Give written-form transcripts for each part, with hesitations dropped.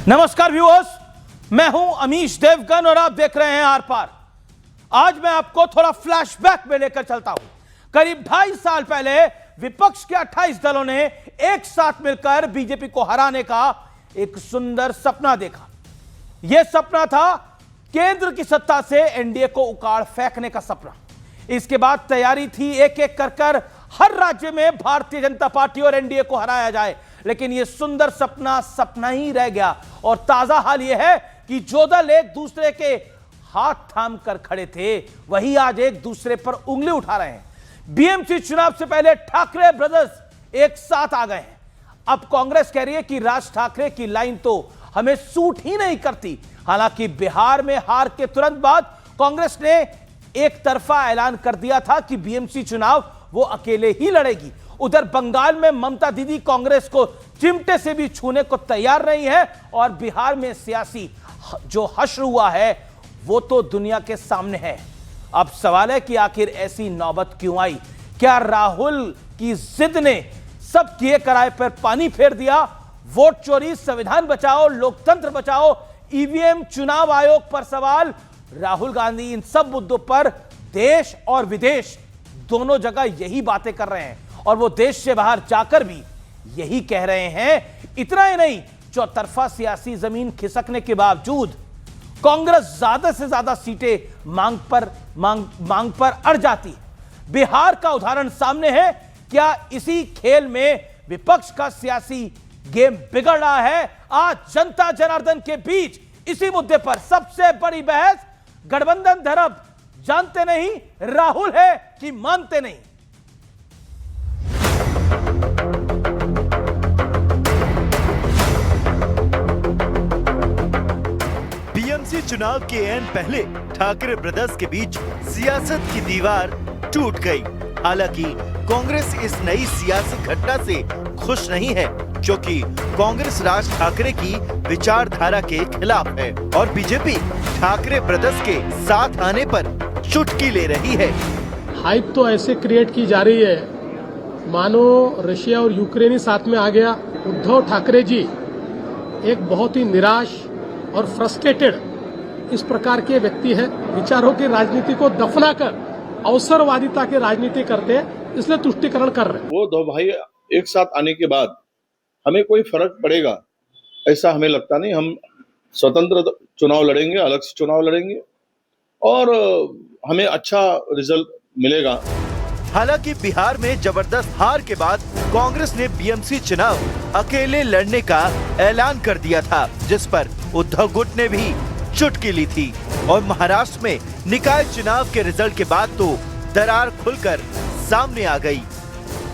नमस्कार व्यूअर्स, मैं हूं अमीश देवगन और आप देख रहे हैं आर पार। आज मैं आपको थोड़ा फ्लैशबैक में लेकर चलता हूं। करीब 2.5 साल पहले विपक्ष के 28 दलों ने एक साथ मिलकर बीजेपी को हराने का एक सुंदर सपना देखा। यह सपना था केंद्र की सत्ता से एनडीए को उखाड़ फेंकने का सपना। इसके बाद तैयारी थी एक एक कर हर राज्य में भारतीय जनता पार्टी और एनडीए को हराया जाए, लेकिन यह सुंदर सपना सपना ही रह गया। और ताजा हाल यह है कि जो दल एक दूसरे के हाथ थाम कर खड़े थे वही आज एक दूसरे पर उंगली उठा रहे हैं। बीएमसी चुनाव से पहले ठाकरे ब्रदर्स एक साथ आ गए हैं। अब कांग्रेस कह रही है कि राज ठाकरे की लाइन तो हमें सूट ही नहीं करती। हालांकि बिहार में हार के तुरंत बाद कांग्रेस ने एक तरफा ऐलान कर दिया था कि बीएमसी चुनाव वो अकेले ही लड़ेगी। उधर बंगाल में ममता दीदी कांग्रेस को चिमटे से भी छूने को तैयार नहीं है और बिहार में सियासी जो हश्र हुआ है वो तो दुनिया के सामने है। अब सवाल है कि आखिर ऐसी नौबत क्यों आई? क्या राहुल की जिद ने सब किए कराए पर पानी फेर दिया? वोट चोरी, संविधान बचाओ, लोकतंत्र बचाओ, ईवीएम, चुनाव आयोग पर सवाल। राहुल गांधी इन सब मुद्दों पर देश और विदेश दोनों जगह यही बातें कर रहे हैं और वो देश से बाहर जाकर भी यही कह रहे हैं। इतना ही नहीं, चौतरफा सियासी जमीन खिसकने के बावजूद कांग्रेस ज्यादा से ज्यादा सीटें मांग पर अड़ जाती है। बिहार का उदाहरण सामने है। क्या इसी खेल में विपक्ष का सियासी गेम बिगड़ रहा है? आज जनता जनार्दन के बीच इसी मुद्दे पर सबसे बड़ी बहस। गठबंधन धर्म जानते नहीं, राहुल है कि मानते नहीं। बीएमसी चुनाव के एन पहले ठाकरे ब्रदर्स के बीच सियासत की दीवार टूट गई। हालांकि कांग्रेस इस नई सियासी घटना से खुश नहीं है, क्योंकि कांग्रेस राज ठाकरे की विचारधारा के खिलाफ है और बीजेपी ठाकरे ब्रदर्स के साथ आने पर चुटकी ले रही है। हाइप तो ऐसे क्रिएट की जा रही है मानो रशिया और यूक्रेन ही साथ में आ गया। उद्धव ठाकरे जी एक बहुत ही निराश और फ्रस्ट्रेटेड इस प्रकार के व्यक्ति है। विचारों की राजनीति को दफनाकर अवसरवादिता की राजनीति करते हैं, इसलिए तुष्टीकरण कर रहे हैं। वो दो भाई एक साथ आने के बाद हमें कोई फर्क पड़ेगा ऐसा हमें लगता नहीं। हम स्वतंत्र चुनाव लड़ेंगे, अलग से चुनाव लड़ेंगे और हमें अच्छा रिजल्ट मिलेगा। हालांकि बिहार में जबरदस्त हार के बाद कांग्रेस ने बीएमसी चुनाव अकेले लड़ने का ऐलान कर दिया था, जिस पर उद्धव गुट ने भी चुटकी ली थी। और महाराष्ट्र में निकाय चुनाव के रिजल्ट के बाद तो दरार खुलकर सामने आ गई।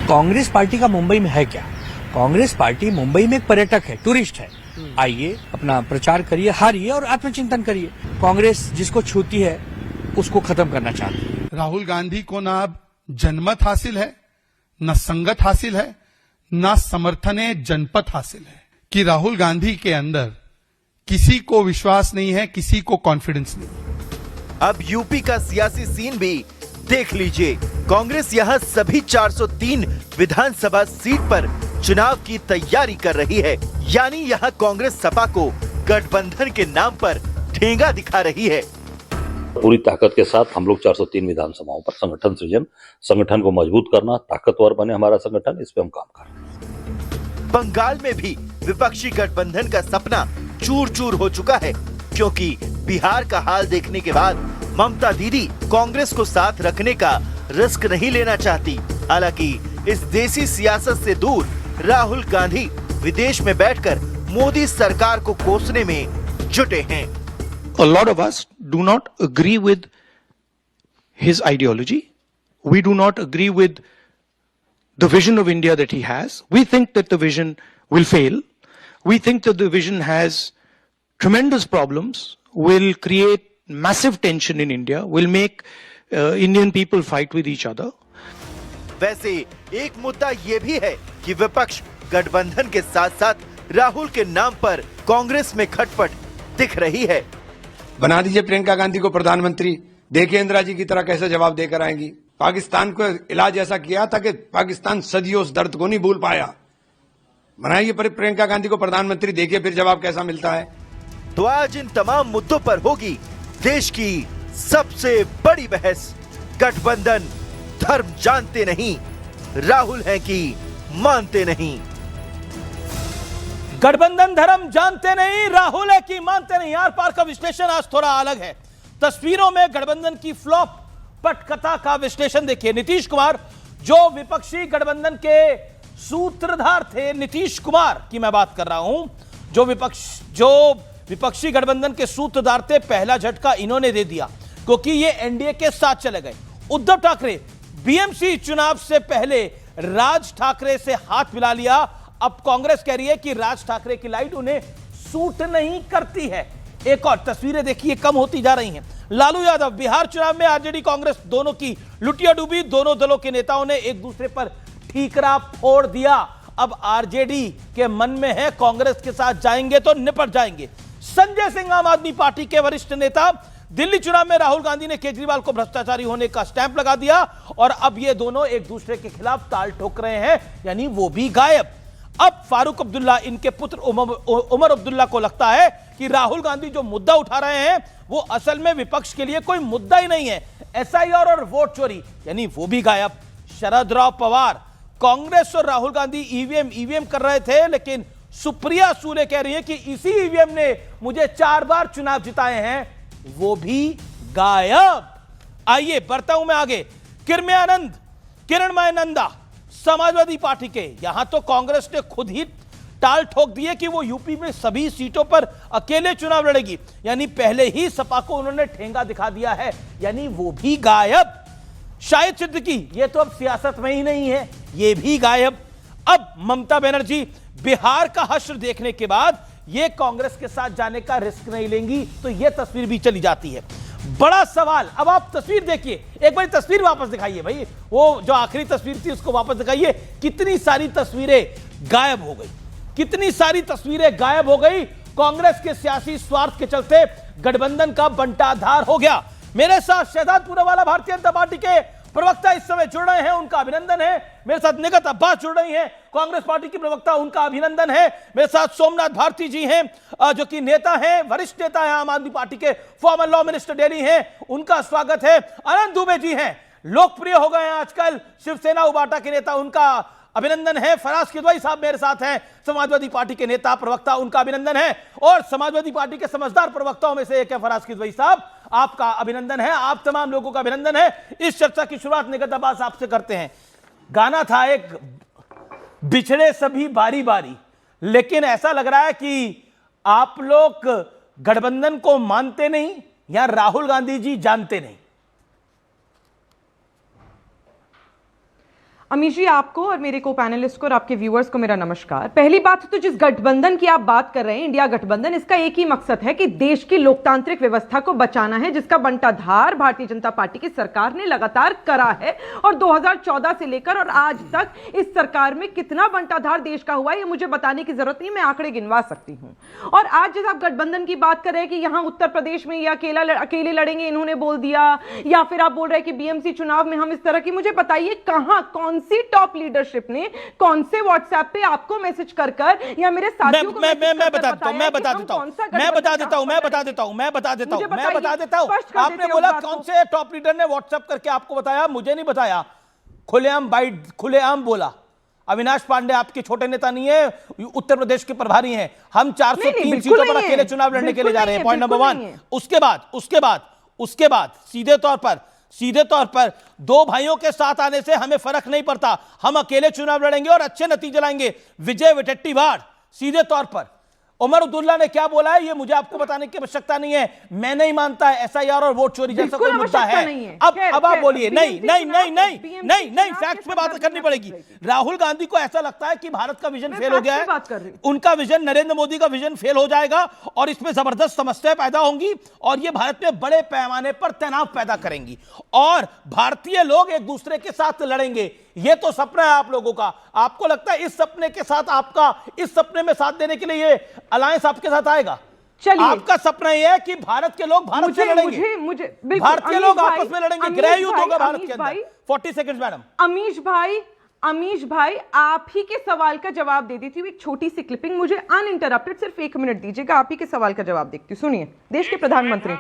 कांग्रेस पार्टी का मुंबई में है क्या? कांग्रेस पार्टी मुंबई में एक पर्यटक है, टूरिस्ट है। आइए, अपना प्रचार करिए, हारिए और आत्मचिंतन करिए। कांग्रेस जिसको छूती है उसको खत्म करना चाहती है। राहुल गांधी को ना अब जनमत हासिल है, न संगत हासिल है, न समर्थन जनपद हासिल है। कि राहुल गांधी के अंदर किसी को विश्वास नहीं है, किसी को कॉन्फिडेंस नहीं। अब यूपी का सियासी सीन भी देख लीजिए। कांग्रेस यहां सभी 403 विधानसभा सीट पर चुनाव की तैयारी कर रही है। यानी यहां कांग्रेस सपा को गठबंधन के नाम पर ठेंगा दिखा रही है। पूरी ताकत के साथ हम लोग 403 विधानसभाओं पर संगठन सृजन, संगठन को मजबूत करना, ताकतवर बने हमारा संगठन, इस पे हम काम कर रहे हैं। बंगाल में भी विपक्षी गठबंधन का सपना चूर चूर हो चुका है, क्योंकि बिहार का हाल देखने के बाद ममता दीदी कांग्रेस को साथ रखने का रिस्क नहीं लेना चाहती। हालांकि इस देसी सियासत से दूर राहुल गांधी विदेश में बैठकर मोदी सरकार को कोसने में जुटे हैं। A lot of us do not agree with his ideology. We do not agree with the vision of India that he has. We think that the vision will fail. We think that the vision has tremendous problems, will create massive tension in India, will make Indian people fight with each other. वैसे एक मुद्दा ये भी है कि विपक्ष गठबंधन के साथ साथ राहुल के नाम पर कांग्रेस में खटपट दिख रही है। बना दीजिए प्रियंका गांधी को प्रधानमंत्री, देखिए इंदिरा जी की तरह कैसे जवाब देकर आएंगी। पाकिस्तान को इलाज ऐसा किया था कि पाकिस्तान सदियों उस दर्द को नहीं भूल पाया। बनाइए प्रियंका गांधी को प्रधानमंत्री, देखिए फिर जवाब कैसा मिलता है। तो आज इन तमाम मुद्दों पर होगी देश की सबसे बड़ी बहस। गठबंधन धर्म जानते नहीं, राहुल हैं कि मानते नहीं। गठबंधन धर्म जानते नहीं, राहुल है कि मानते नहीं। आर पार का विश्लेषण आज थोड़ा अलग है। तस्वीरों में गठबंधन की फ्लॉप पटकथा का विश्लेषण देखिए। नीतीश कुमार जो विपक्षी गठबंधन के सूत्रधार थे, नीतीश कुमार की मैं बात कर रहा हूं, जो विपक्षी गठबंधन के सूत्रधार थे, पहला झटका इन्होंने दे दिया क्योंकि ये एनडीए के साथ चले गए। उद्धव ठाकरे बीएमसी चुनाव से पहले राज ठाकरे से हाथ मिला लिया। अब कांग्रेस कह रही है कि राज ठाकरे की लाइट उन्हें सूट नहीं करती है। एक और तस्वीरें देखिए कम होती जा रही हैं। लालू यादव बिहार चुनाव में आरजेडी कांग्रेस दोनों की लुटिया डूबी। दोनों दलों के नेताओं ने एक दूसरे पर ठीकरा फोड़ दिया। अब आरजेडी के मन में है कांग्रेस के साथ जाएंगे तो निपट जाएंगे। संजय सिंह आम आदमी पार्टी के वरिष्ठ नेता, दिल्ली चुनाव में राहुल गांधी ने केजरीवाल को भ्रष्टाचारी होने का स्टैंप लगा दिया और अब ये दोनों एक दूसरे के खिलाफ ताल ठोक रहे हैं, यानी वो भी गायब। अब फारूक अब्दुल्ला, इनके पुत्र उमर अब्दुल्ला को लगता है कि राहुल गांधी जो मुद्दा उठा रहे हैं वो असल में विपक्ष के लिए कोई मुद्दा ही नहीं है। एसआईआर और वोट चोरी, यानी वो भी गायब। शरद राव पवार, कांग्रेस और राहुल गांधी ईवीएम कर रहे थे, लेकिन सुप्रिया सूले कह रही है कि इसी ईवीएम ने मुझे 4 बार चुनाव जिताए हैं, वो भी गायब। आइए बढ़ता हूं मैं आगे। किरणमय नंदा समाजवादी पार्टी के, यहां तो कांग्रेस ने खुद ही टाल ठोक दी है कि वो यूपी में सभी सीटों पर अकेले चुनाव लड़ेगी, यानी पहले ही सपा को उन्होंने ठेंगा दिखा दिया है, यानी वो भी गायब। शाहिद सिद्दीकी, ये तो अब सियासत में ही नहीं है, ये भी गायब। अब ममता बनर्जी बिहार का हश्र देखने के बाद ये कांग्रेस के साथ जाने का रिस्क नहीं लेंगी, तो ये तस्वीर भी चली जाती है। बड़ा सवाल, अब आप तस्वीर देखिए, एक बार तस्वीर वापस दिखाइए भाई, वो जो आखिरी तस्वीर थी उसको वापस दिखाइए। कितनी सारी तस्वीरें गायब हो गई, कितनी सारी तस्वीरें गायब हो गई। कांग्रेस के सियासी स्वार्थ के चलते गठबंधन का बंटाधार हो गया। मेरे साथ शहजाद पूनावाला भारतीय जनता पार्टी के प्रवक्ता इस समय जुड़ रहे हैं, उनका अभिनंदन है। मेरे साथ निगत अब्बास जुड़ रही हैं, कांग्रेस पार्टी की प्रवक्ता, उनका अभिनंदन है। मेरे साथ सोमनाथ भारती जी हैं, जो कि नेता हैं, वरिष्ठ नेता हैं, आम आदमी पार्टी के फॉर्मर लॉ मिनिस्टर दिल्ली हैं, उनका स्वागत है। अनंत दुबे जी हैं, लोकप्रिय हो गए हैं आजकल, शिवसेना उबाटा के नेता, उनका अभिनंदन है। फराज किदवई साहब मेरे साथ हैं, समाजवादी पार्टी के नेता प्रवक्ता, उनका अभिनंदन है। और समाजवादी पार्टी के समझदार प्रवक्ताओं में से एक है फराज किदवई साहब, आपका अभिनंदन है। आप तमाम लोगों का अभिनंदन है। इस चर्चा की शुरुआत निगत अब्बास आपसे करते हैं। गाना था एक, बिछड़े सभी बारी बारी, लेकिन ऐसा लग रहा है कि आप लोग गठबंधन को मानते नहीं या राहुल गांधी जी जानते नहीं। अमीश जी, आपको और मेरे को पैनलिस्ट को और आपके व्यूअर्स को मेरा नमस्कार। पहली बात तो जिस गठबंधन की आप बात कर रहे हैं, इंडिया गठबंधन, इसका एक ही मकसद है कि देश की लोकतांत्रिक व्यवस्था को बचाना है, जिसका बंटाधार भारतीय जनता पार्टी की सरकार ने लगातार करा है। और 2014 से लेकर और आज तक इस सरकार में कितना बंटाधार देश का हुआ है, ये मुझे बताने की जरूरत नहीं, मैं आंकड़े गिनवा सकती हूँ। और आज जब आप गठबंधन की बात कर रहे हैं कि यहाँ उत्तर प्रदेश में ये अकेले लड़ेंगे, इन्होंने बोल दिया, या फिर आप बोल रहे हैं कि बीएमसी चुनाव में हम इस तरह की, मुझे बताइए कहाँ, कौन सी टॉप लीडरशिप ने कौन से व्हाट्सएप पे आपको मैसेज कर या मेरे साथियों को मैं बता देता हूं। आपने बोला कौन से टॉप लीडर ने व्हाट्सएप करके आपको बताया, मुझे नहीं बताया। खुलेआम बोला। अविनाश पांडे आपके छोटे नेता नहीं है, उत्तर प्रदेश के प्रभारी हैं। हम 403 सीटों पर अकेले चुनाव लड़ने के लिए जा रहे हैं, पॉइंट नंबर 1। उसके बाद सीधे तौर पर दो भाइयों के साथ आने से हमें फर्क नहीं पड़ता, हम अकेले चुनाव लड़ेंगे और अच्छे नतीजे लाएंगे। विजय विठट्टीवाड़ सीधे तौर पर। उमर अब्दुल्ला ने क्या बोला है ये मुझे आपको बताने की आवश्यकता नहीं है, मैं नहीं मानता है एसआईआर और वोट चोरी जैसा कोई मुद्दा है। अब आप बोलिए नहीं, फैक्ट्स पे बात करनी पड़ेगी। राहुल गांधी को ऐसा लगता है कि भारत का विजन फेल हो गया है, उनका विजन नरेंद्र मोदी का विजन फेल हो जाएगा और इसमें जबरदस्त समस्याएं पैदा होंगी और ये भारत में बड़े पैमाने पर तनाव पैदा करेंगी और भारतीय लोग एक दूसरे के साथ लड़ेंगे। ये तो सपना है आप लोगों का। आपको लगता है इस सपने के साथ, आपका इस सपने में साथ देने के लिए ये अलायंस आपके साथ आएगा? चलिए, आपका सपना यह है कि भारत के लोग भारत से लड़ेंगे, भारतीय लोग आपस में लड़ेंगे, गृह युद्ध होगा भारत के अंदर। 40 सेकंड मैडम। अमीश भाई, अमीश भाई, आप ही के सवाल का जवाब दे देती हूँ। एक छोटी सी क्लिपिंग, मुझे अनइंटरप्टेड सिर्फ 1 मिनट दीजिएगा, आप ही के सवाल का जवाब देखती हूँ। सुनिए, देश के प्रधानमंत्री।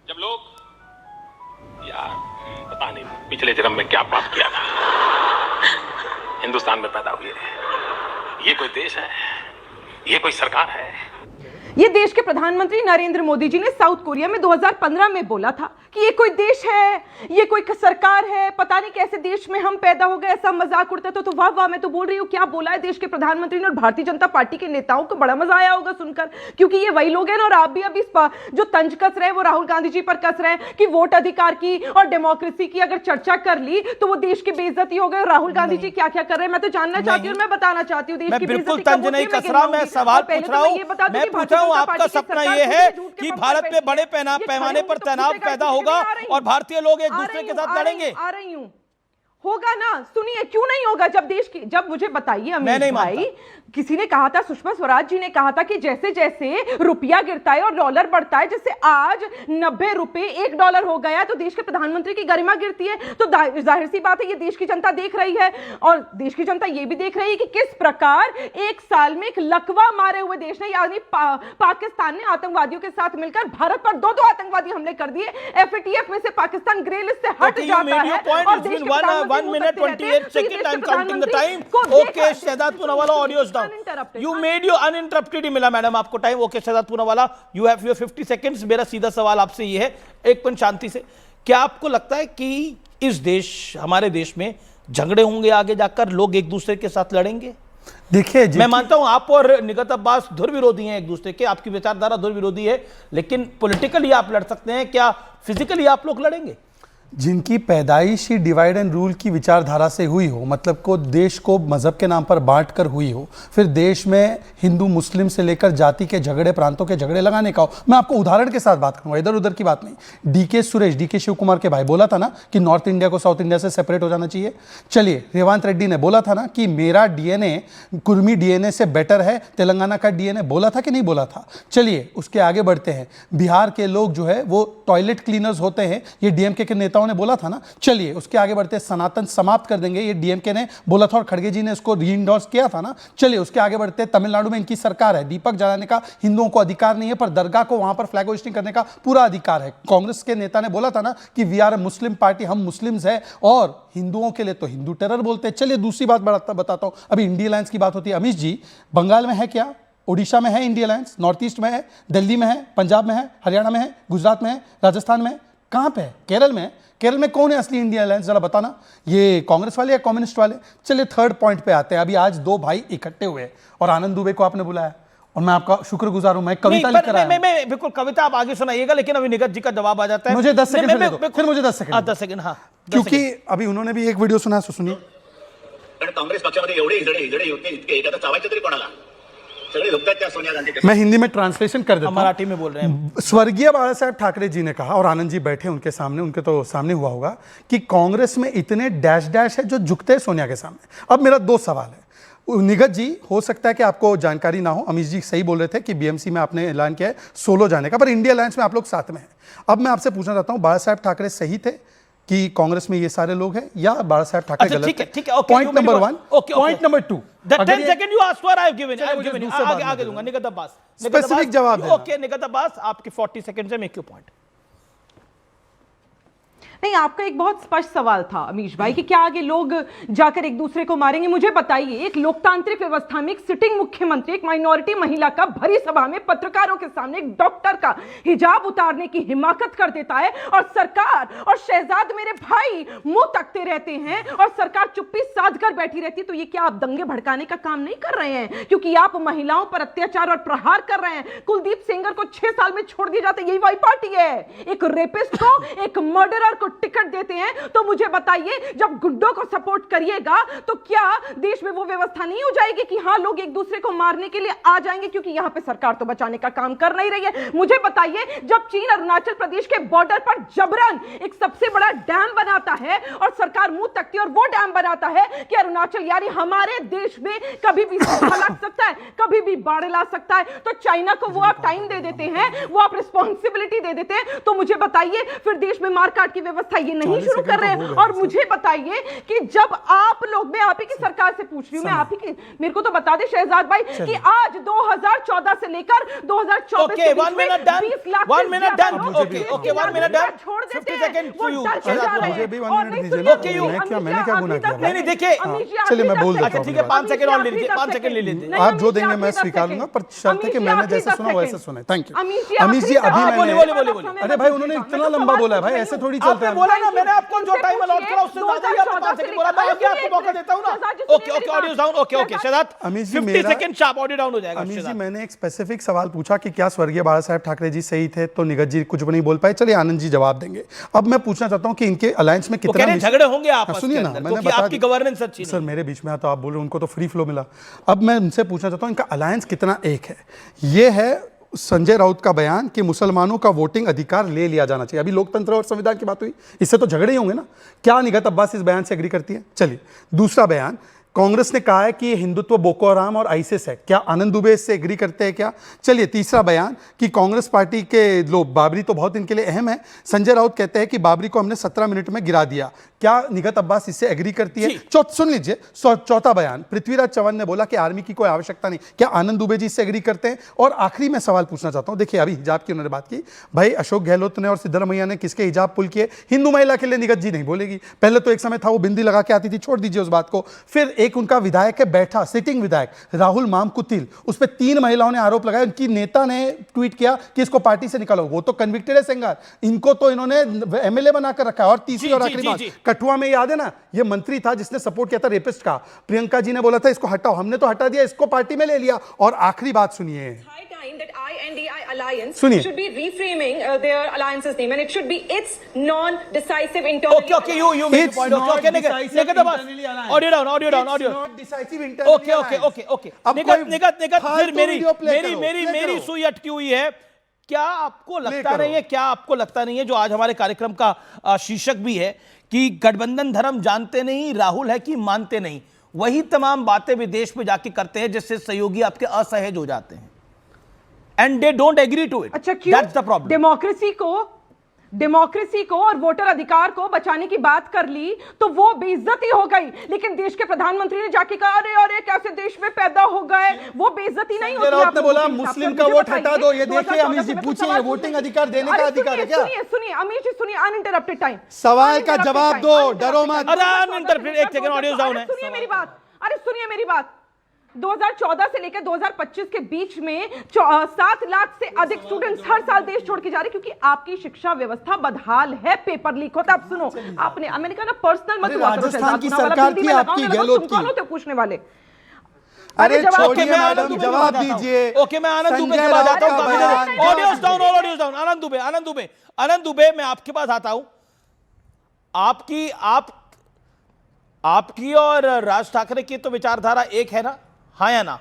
जब लोग यार पता नहीं पिछले जन्म में क्या पाप किया था, हिंदुस्तान में पैदा हुए, ये कोई देश है, ये कोई सरकार है। ये देश के प्रधानमंत्री नरेंद्र मोदी जी ने साउथ कोरिया में 2015 में बोला था कि ये कोई देश है, ये कोई सरकार है, पता नहीं कैसे देश में हम पैदा हो गए, ऐसा मजाक उड़ता था। तो वाह वाह, मैं तो बोल रही हूँ, क्या बोला है देश के प्रधानमंत्री ने। और भारतीय जनता पार्टी के नेताओं को बड़ा मजा आया होगा सुनकर, क्योंकि ये वही लोग हैं। और आप भी अभी जो तंज कस रहे हैं वो राहुल गांधी जी पर कस रहे हैं कि वोट अधिकार की और डेमोक्रेसी की अगर चर्चा कर ली तो वो देश की बेइज्जती हो गई। और राहुल गांधी जी क्या क्या कर रहे हैं मैं तो जानना चाहती हूँ, मैं बताना चाहती हूँ। देश की बिल्कुल तंज नहीं कस रहा, मैं सवाल पूछ रहा हूँ। मैं पूछ रहा हूँ, आपका सपना ये है कि भारत में बड़े पैमाने पर तनाव पैदा होगा और भारतीय लोग एक दूसरे के साथ लड़ेंगे? आ रही हूं, होगा ना। सुनिए, क्यों नहीं होगा? जब मुझे बताइए अमीश भाई, किसी ने कहा था, सुषमा स्वराज जी ने कहा था कि जैसे जैसे रुपया गिरता है और डॉलर बढ़ता है, जैसे आज 90 रुपए $1 हो गया तो देश के प्रधानमंत्री की गरिमा गिरती है। तो जाहिर सी बात है ये देश की जनता देख रही है, और देश की जनता ये भी देख रही है कि किस प्रकार एक साल में एक लकवा मारे हुए देश ने, यानी पाकिस्तान ने आतंकवादियों के साथ मिलकर भारत पर 2 आतंकवादी हमले कर दिए। FATF में से पाकिस्तान ग्रे लिस्ट से हट जाता है और देश के प्रधानमंत्री 1 minute 28 seconds. I'm counting the time. Okay, Shahzad Poonawalla, audio is down. You made you uninterrupted ही मिला मैडम आपको time. Okay Shahzad Poonawalla, you have your 50 seconds. मेरा सीधा सवाल आपसे ये है, एक मिनट शांति से, क्या आपको लगता है कि इस देश, हमारे देश में झगड़े होंगे आगे जाकर, लोग एक दूसरे के साथ लड़ेंगे? देखिए, मैं मानता हूं आप और निगत अब्बास धुर विरोधी हैं एक दूसरे के, आपकी विचारधारा धुर विरोधी है, लेकिन पॉलिटिकली आप लड़ सकते हैं, क्या फिजिकली आप लोग लड़ेंगे? जिनकी पैदाइश ही डिवाइड एंड रूल की विचारधारा से हुई हो, मतलब को देश को मजहब के नाम पर बांटकर हुई हो, फिर देश में हिंदू मुस्लिम से लेकर जाति के झगड़े, प्रांतों के झगड़े लगाने का हो। मैं आपको उदाहरण के साथ बात करूंगा, इधर उधर की बात नहीं। डीके सुरेश, डीके शिव कुमार के भाई, बोला था ना कि नॉर्थ इंडिया को साउथ इंडिया से सेपरेट हो जाना चाहिए। चलिए, रेवंत रेड्डी ने बोला था ना कि मेरा डीएनए कुर्मी डीएनए से बेटर है तेलंगाना का डीएनए, बोला था कि नहीं बोला था? चलिए उसके आगे बढ़ते हैं। बिहार के लोग जो है वो टॉयलेट क्लीनर्स होते हैं, ये डीएमके के नेताओं ने बोला था ना। चलिए उसके आगे बढ़ते हैं, सनातन समाप्त कर देंगे, ये डीएमके ने बोला था और खड़गे जी ने इसको रीइंडोर्स किया था ना। चलिए उसके आगे बढ़ते हैं, तमिलनाडु में इनकी सरकार है, दीपक जलाने का हिंदुओं को अधिकार नहीं है, पर दरगाह को वहां पर फ्लैग होस्टिंग करने का पूरा अधिकार है। कांग्रेस के नेता ने बोला था ना कि we are a Muslim party, हम मुस्लिम्स है और हिंदुओं के लिए तो हिंदू टेरर बोलते हैं। चलिए दूसरी बात बताता हूं, अभी इंडिया अलायंस की बात होती है। अमीश जी, बंगाल में है क्या? ओडिशा में है इंडिया अलायंस, नॉर्थ ईस्ट में है, दिल्ली में है, पंजाब में है, हरियाणा में है, गुजरात में है, राजस्थान में है, कहां पे है? केरल में है। केरल में कौन है असली इंडिया अलायंस, जरा बताना, ये कांग्रेस वाले या कम्युनिस्ट वाले? चलिए थर्ड पॉइंट पे आते हैं। अभी आज 2 भाई इकट्ठे हुए और आनंद दुबे को आपने बुलाया और मैं आपका शुक्रगुजार हूं, मैं कविता लिखकर आया। मैं बिल्कुल कविता आप आगे सुनाइएगा, लेकिन अभी निगत जी का जवाब आ जाता है। मुझे 10 सेकंड फिर मुझे 10 सेकंड 10 सेकंड, हाँ, क्योंकि अभी उन्होंने भी एक वीडियो सुना, सुनिए। काँग्रेस पक्षामध्ये एवढे हिजडे होते इतके, आता चावायचं तरी कोणाला? सगळे झुकतात त्या सोनिया गांधी। मैं हिंदी में ट्रांसलेशन कर देता हूं, मराठी में बोल रहे हैं। स्वर्गीय बाला साहेब ठाकरे जी ने कहा, और आनंद जी बैठे उनके सामने, उनके तो सामने हुआ होगा, कि कांग्रेस में इतने डैश डैश है जो झुकते हैं सोनिया के सामने। अब मेरा 2 सवाल है। निगत जी, हो सकता है कि आपको जानकारी ना हो, अमीश जी सही बोल रहे थे कि बीएमसी में आपने ऐलान किया है सोलो जाने का, पर इंडिया अलायंस में आप लोग साथ में हैं। अब मैं आपसे पूछना चाहता हूं, बाला साहेब ठाकरे सही थे कि कांग्रेस में ये सारे लोग हैं, या बाला साहेब ठाकरे गलत थे? ठीक है, point number 1। Point number 2, The 10 second you asked for, I have given. आगे दूंगा। निगत अब्बास, स्पेसिफिक जवाब देना। ओके निगत अब्बास, आपके 40 सेकंड से मेक योर पॉइंट। नहीं, आपका एक बहुत स्पष्ट सवाल था अमीश भाई कि क्या आगे लोग जाकर एक दूसरे को मारेंगे। मुझे बताइए, एक लोकतांत्रिक व्यवस्था में एक सिटिंग मुख्यमंत्री एक माइनॉरिटी महिला का भरी सभा में पत्रकारों के सामने एक डॉक्टर का हिजाब उतारने की हिमाकत कर देता है और सरकार और शहजाद मेरे भाई मुंह तकते रहते हैं और सरकार चुप्पी साध कर बैठी रहती है। तो ये क्या आप दंगे भड़काने का काम नहीं कर रहे हैं? क्योंकि आप महिलाओं पर अत्याचार और प्रहार कर रहे हैं। कुलदीप सेंगर को 6 साल में छोड़ दिया जाता है, यही वही पार्टी है। एक रेपिस्ट को, एक मर्डरर को टिकट देते हैं। तो मुझे बताइए, जब गुड्डों को सपोर्ट करिएगा तो क्या देश में वो व्यवस्था नहीं हो जाएगी कि हाँ लोग एक दूसरे को मारने के लिए आ जाएंगे? क्योंकि यहां पे सरकार तो बचाने का काम कर नहीं रही है। मुझे बताइए, जब चीन अरुणाचल प्रदेश के बॉर्डर पर जबरन एक सबसे बड़ा डैम बनाता है और सरकार मुंह तकती है और वो डैम बनाता है कि अरुणाचल यानी हमारे देश में कभी भी सूखा लग सकता है, कभी भी बाढ़ ला सकता है, तो चाइना को वो आप टाइम दे देते हैं, वो आप रिस्पॉन्सिबिलिटी दे देते हैं। तो मुझे बताइए, फिर देश में मारकाट की व्यवस्था ये नहीं शुरू कर रहे हैं। और मुझे बताइए कि जब आप लोग, मैं आप ही की सरकार से पूछ रही हूँ, मैं आप ही की, मेरे को तो बता दे शहजाद भाई कि आज 2014 से लेकर 2024 के बीच में 20 लाख छोड़ देते हैं। मैंने क्या गुनाह किया? नहीं देखिए, चलिए मैं बोल देता हूँ। ठीक है, 5 सेकंड और ले लीजिए, 5 सेकंड ले लीजिए। आप जो देंगे मैं स्वीकार लूंगा, पर शर्त है कि मैंने जैसे सुना वैसे सुना। थैंक यू अमीश जी। अभी मैंने, अरे भाई उन्होंने इतना लंबा बोला है भाई, ऐसे थोड़ी चलता है। बोला ना मैंने आपको, जो टाइम अलॉट करा उससे ज्यादा ही आपने 5 सेकंड बोला। मैं आगे आपको मौका देता हूं ना। Okay audio down. Okay Shahzad, Amish ji 50 second sharp audio down हो जाएगा। अमीश जी मैंने एक स्पेसिफिक सवाल पूछा कि क्या स्वर्गीय बाला साहेब ठाकरे जी सही थे, तो निगत जी कुछ भी नहीं बोल पाए। चलिए आनंद जी जवाब देंगे। अब मैं पूछना चाहता हूं कि इनके अलायंस में कितना झगड़े होंगे आपस सुनिए ना, मैंने बता आपकी गवर्नेंस अच्छी नहीं। सर मेरे बीच में तो आप बोल रहे, उनको तो फ्री फ्लो मिला। अब मैं उनसे पूछना चाहता हूं इनका अलायंस कितना एक है। ये है संजय राउत का बयान कि मुसलमानों का वोटिंग अधिकार ले लिया जाना चाहिए। अभी लोकतंत्र और संविधान की बात हुई, इससे तो झगड़े ही होंगे ना। क्या निगत अब्बास इस बयान से एग्री करती है? चलिए दूसरा बयान, कांग्रेस ने कहा है कि हिंदुत्व बोको हराम और आईसिस है। क्या आनंद दुबे इससे एग्री करते हैं क्या? चलिए तीसरा बयान कि कांग्रेस पार्टी के लोग, बाबरी तो बहुत इनके लिए अहम है, संजय राउत कहते हैं कि बाबरी को हमने 17 मिनट में गिरा दिया। क्या निगत अब्बास इससे एग्री करती है? सुन लीजिए चौथा बयान, पृथ्वीराज चौहान ने बोला कि आर्मी की कोई आवश्यकता नहीं। क्या आनंद दुबे जी इससे एग्री करते हैं? और आखिरी में सवाल पूछना चाहता हूं, देखिए अभी हिजाब की उन्होंने बात की, भाई अशोक गहलोत ने और सिद्धरमैया ने किसके हिजाब पुल किए? हिंदू महिला के लिए निगत जी नहीं बोलेगी। पहले तो एक समय था वो बिंदी लगा के आती थी, छोड़ दीजिए उस बात को। फिर एक उनका विधायक बैठा, सिटिंग विधायक राहुल मामकुतिल, उस पर 3 महिलाओं ने आरोप लगाया। उनकी नेता ने ट्वीट किया कि इसको पार्टी से निकालो। वो तो कन्विक्टेड है सेंगार, इनको तो इन्होंने एमएलए बनाकर रखा है। और तीसरी और आखिरी बात, कठुआ में याद है ना, ये मंत्री था जिसने सपोर्ट किया था रेपिस्ट का, प्रियंका जी ने बोला था इसको हटाओ, हमने तो हटा दिया, इसको पार्टी में ले लिया। और आखिरी बात सुनिए, that INDI alliance सुनिए, should be reframing their alliance's name and it should be its non-decisive internal. Okay, you make the point. Okay, निगत audio down. Okay. निगत फिर मेरी सुई अटकी हुई है। क्या आपको लगता नहीं है जो आज हमारे कार्यक्रम का शीर्षक भी है कि गठबंधन धर्म जानते नहीं, राहुल है कि मानते नहीं, वही तमाम बातें विदेश में जाके करते हैं जिससे सहयोगी आपके असहज हो जाते हैं। And they don't agree to it. अच्छा क्यों? That's the problem. डेमोक्रेसी को और वोटर अधिकार को बचाने की बात कर ली तो वो बेइज्जती हो गई, लेकिन देश के प्रधानमंत्री ने जाके कहा अरे कैसे देश में पैदा हो गए, वो बेइज्जती नहीं होती। आपने बोला मुस्लिम का वोट हटा दो। ये देखिए अमीश जी पूछिए, वोटिंग अधिकार देने का अधिकार है क्या? सुनिए अमीश जी, सुनिए, अनइंटरप्टेड टाइम, सवाल का जवाब दो, डरो मत। एक सेकंड ऑडियो डाउन है। सुनिए मेरी बात। 2014 से लेकर 2025 के बीच में 7 लाख से अधिक स्टूडेंट्स हर साल देश छोड़ के जा रहे, क्योंकि आपकी शिक्षा व्यवस्था बदहाल है, पेपर लीक होता है। आप सुनो, आपने, मैंने कहा ना पर्सनल मत, राजस्थान की सरकार थी आपकी, गहलोत की, होते पूछने वाले। अरे छोड़िए मैडम, जवाब दीजिए। ओके, मैं आनंद दुबे के पास आता हूं। Audios down. आनंद दुबे मैं आपके पास आता हूं। आपकी और राज ठाकरे की तो विचारधारा एक है ना, हाँ या ना?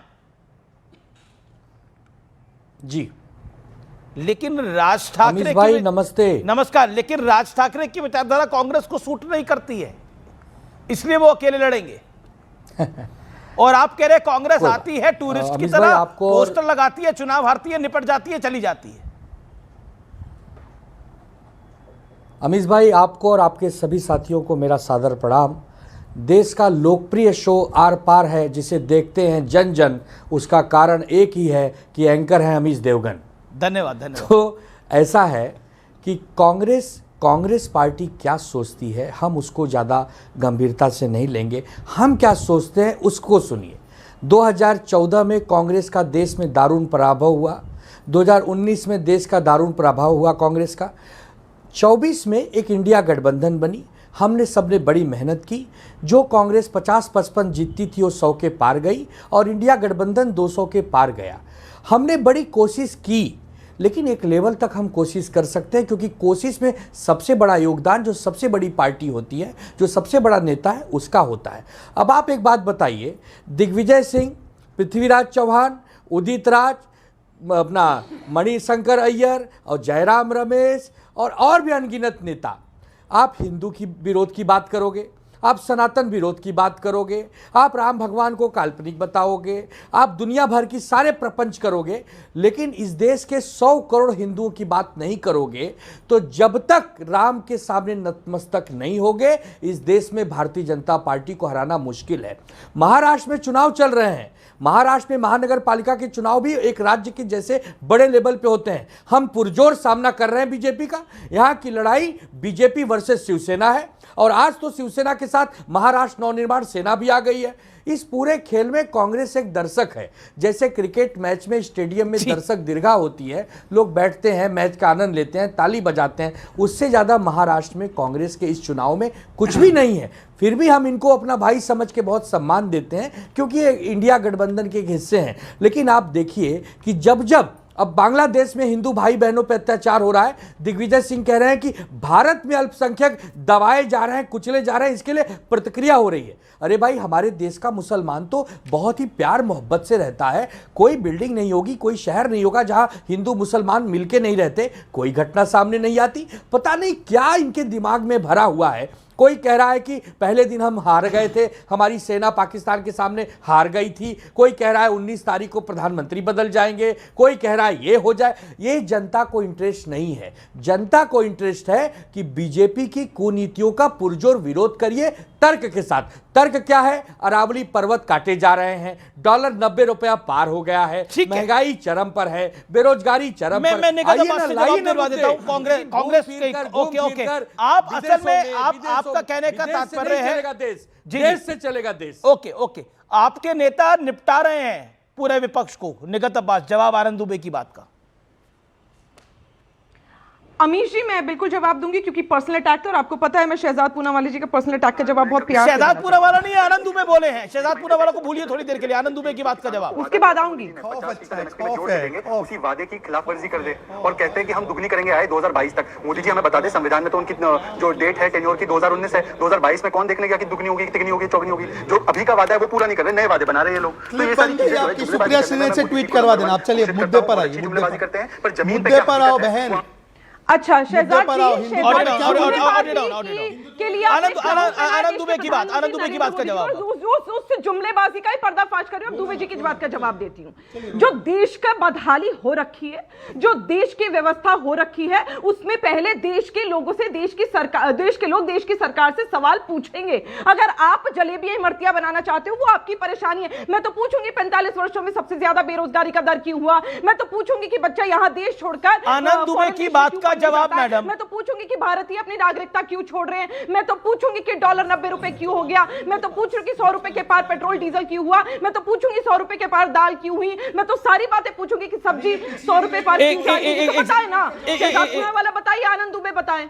जी। लेकिन राज ठाकरे भाई नमस्ते। नमस्कार। लेकिन राज ठाकरे की विचारधारा कांग्रेस को सूट नहीं करती है, इसलिए वो अकेले लड़ेंगे। और आप कह रहे कांग्रेस आती है टूरिस्ट की तरह, पोस्टर लगाती है, चुनाव हारती है, निपट जाती है, चली जाती है। अमीश भाई, आपको और आपके सभी साथियों को मेरा सादर प्रणाम। देश का लोकप्रिय शो आर पार है, जिसे देखते हैं जन जन, उसका कारण एक ही है कि एंकर हैं अमीश देवगन। धन्यवाद। तो ऐसा है कि कांग्रेस पार्टी क्या सोचती है, हम उसको ज़्यादा गंभीरता से नहीं लेंगे। हम क्या सोचते हैं उसको सुनिए। 2014 में कांग्रेस का देश में दारुण पराभव हुआ, 2019 में देश का दारुण पराभव हुआ कांग्रेस का, 24 में एक इंडिया गठबंधन बनी। हमने सबने बड़ी मेहनत की। जो कांग्रेस 50-55 जीतती थी वो 100 के पार गई और इंडिया गठबंधन 200 के पार गया। हमने बड़ी कोशिश की, लेकिन एक लेवल तक हम कोशिश कर सकते हैं, क्योंकि कोशिश में सबसे बड़ा योगदान जो सबसे बड़ी पार्टी होती है, जो सबसे बड़ा नेता है, उसका होता है। अब आप एक बात बताइए, दिग्विजय सिंह, पृथ्वीराज चौहान, उदित राज, अपना मणिशंकर अय्यर और जयराम रमेश और भी अनगिनत नेता, आप हिंदू की विरोध की बात करोगे, आप सनातन विरोध की बात करोगे, आप राम भगवान को काल्पनिक बताओगे, आप दुनिया भर की सारे प्रपंच करोगे, लेकिन इस देश के 100 करोड़ हिंदुओं की बात नहीं करोगे, तो जब तक राम के सामने नतमस्तक नहीं होगे इस देश में भारतीय जनता पार्टी को हराना मुश्किल है। महाराष्ट्र में चुनाव चल रहे हैं, महाराष्ट्र में महानगर पालिका के चुनाव भी एक राज्य के जैसे बड़े लेवल पे होते हैं। हम पुरजोर सामना कर रहे हैं बीजेपी का। यहां की लड़ाई बीजेपी वर्सेस शिवसेना है, और आज तो शिवसेना के साथ महाराष्ट्र नवनिर्माण सेना भी आ गई है। इस पूरे खेल में कांग्रेस एक दर्शक है। जैसे क्रिकेट मैच में स्टेडियम में दर्शक दीर्घा होती है, लोग बैठते हैं, मैच का आनंद लेते हैं, ताली बजाते हैं, उससे ज्यादा महाराष्ट्र में कांग्रेस के इस चुनाव में कुछ भी नहीं है। फिर भी हम इनको अपना भाई समझ के बहुत सम्मान देते हैं, क्योंकि ये इंडिया गठबंधन के एक हिस्से हैं। लेकिन आप देखिए कि जब अब बांग्लादेश में हिंदू भाई बहनों पर अत्याचार हो रहा है, दिग्विजय सिंह कह रहे हैं कि भारत में अल्पसंख्यक दबाए जा रहे हैं, कुचले जा रहे हैं, इसके लिए प्रतिक्रिया हो रही है। अरे भाई, हमारे देश का मुसलमान तो बहुत ही प्यार मोहब्बत से रहता है। कोई बिल्डिंग नहीं होगी, कोई शहर नहीं होगा जहां हिंदू मुसलमान मिलके नहीं रहते, कोई घटना सामने नहीं आती। पता नहीं क्या इनके दिमाग में भरा हुआ है। कोई कह रहा है कि पहले दिन हम हार गए थे, हमारी सेना पाकिस्तान के सामने हार गई थी। कोई कह रहा है 19 तारीख को प्रधानमंत्री बदल जाएंगे, कोई कह रहा है ये हो जाए। ये जनता को इंटरेस्ट नहीं है। जनता को इंटरेस्ट है कि बीजेपी की कुनीतियों का पुरजोर विरोध करिए तर्क के साथ। तर्क क्या है? अरावली पर्वत काटे जा रहे हैं, डॉलर 90 रुपया पार हो गया है, महंगाई चरम पर है, बेरोजगारी चरम पर। मैं दिलवा देता हूं कांग्रेस ओके आप असल में आपका कहने का तात्पर्य है देश से चलेगा देश। ओके आपके नेता निपटा रहे हैं पूरे विपक्ष को। निगत अब्बास, जवाब आनंद दुबे की बात का। अमीश जी, मैं बिल्कुल जवाब दूंगी, क्योंकि पर्सनल अटैक था और आपको पता है मैं शहजाद पूनावाला जी का पर्सनल अटैक का जवाब बहुत प्यार से। शहजाद पूनावाला नहीं, आनंद दुबे बोले हैं। शहजाद पूनावाला को भूलिए थोड़ी देर के लिए, आनंद दुबे की बात का जवाब उसके बाद आऊंगी। उसी वादे की खिलाफवर्जी कर दे और कहते हैं कि हम दुगनी करेंगे आय 2022 तक। मोदी जी हमें बता दे, संविधान में तो उनकी जो डेट है टेन्योर की 2019 है, 2022 में कौन देखने गया कि दुगनी होगी, तिगनी होगी, चौगनी होगी। जो अभी का वादा है वो पूरा नहीं कर रहे, नए वादे बना रहे हैं लोग। तो ये सारी चीजें सुप्रिया सिन्हा से ट्वीट करवा देना। आप चलिए मुद्दे पर आइए, जुमलेबाजी करते हैं पर जमीन मुद्दे पर आओ बहन। अच्छा शहजाद जी, आनंद दुबे की बात का जवाब। उससे जुमलेबाजी का ही पर्दाफाश कर रही हूं। दुबे जी की बात का जवाब देती हूं। जो देश का बदहाली हो रखी है, जो देश की व्यवस्था हो रखी है, उसमें पहले देश के लोगों से देश के लोग देश की सरकार से सवाल पूछेंगे। अगर आप जलेबियां इमरतियां बनाना चाहते हो वो आपकी परेशानी है। मैं तो पूछूंगी 45 वर्षों में सबसे ज्यादा बेरोजगारी का दर क्यों हुआ। मैं तो पूछूंगी कि बच्चा यहां देश छोड़कर आनंद दुबे की बात का जवाब मैडम। मैं तो पूछूंगी कि भारतीय अपनी नागरिकता क्यों छोड़ रहे हैं। मैं तो पूछूंगी कि डॉलर 90 रुपए क्यों हो गया। मैं तो पूछूंगी 100 रुपए के पार पेट्रोल डीजल क्यों हुआ। मैं तो पूछूंगी 100 रुपए के पार दाल क्यों हुई। मैं तो सारी बातें पूछूंगी कि सब्जी 100 रुपए पार क्यों हुई। बताए ना, वाला बताइए, आनंद दुबे बताएं।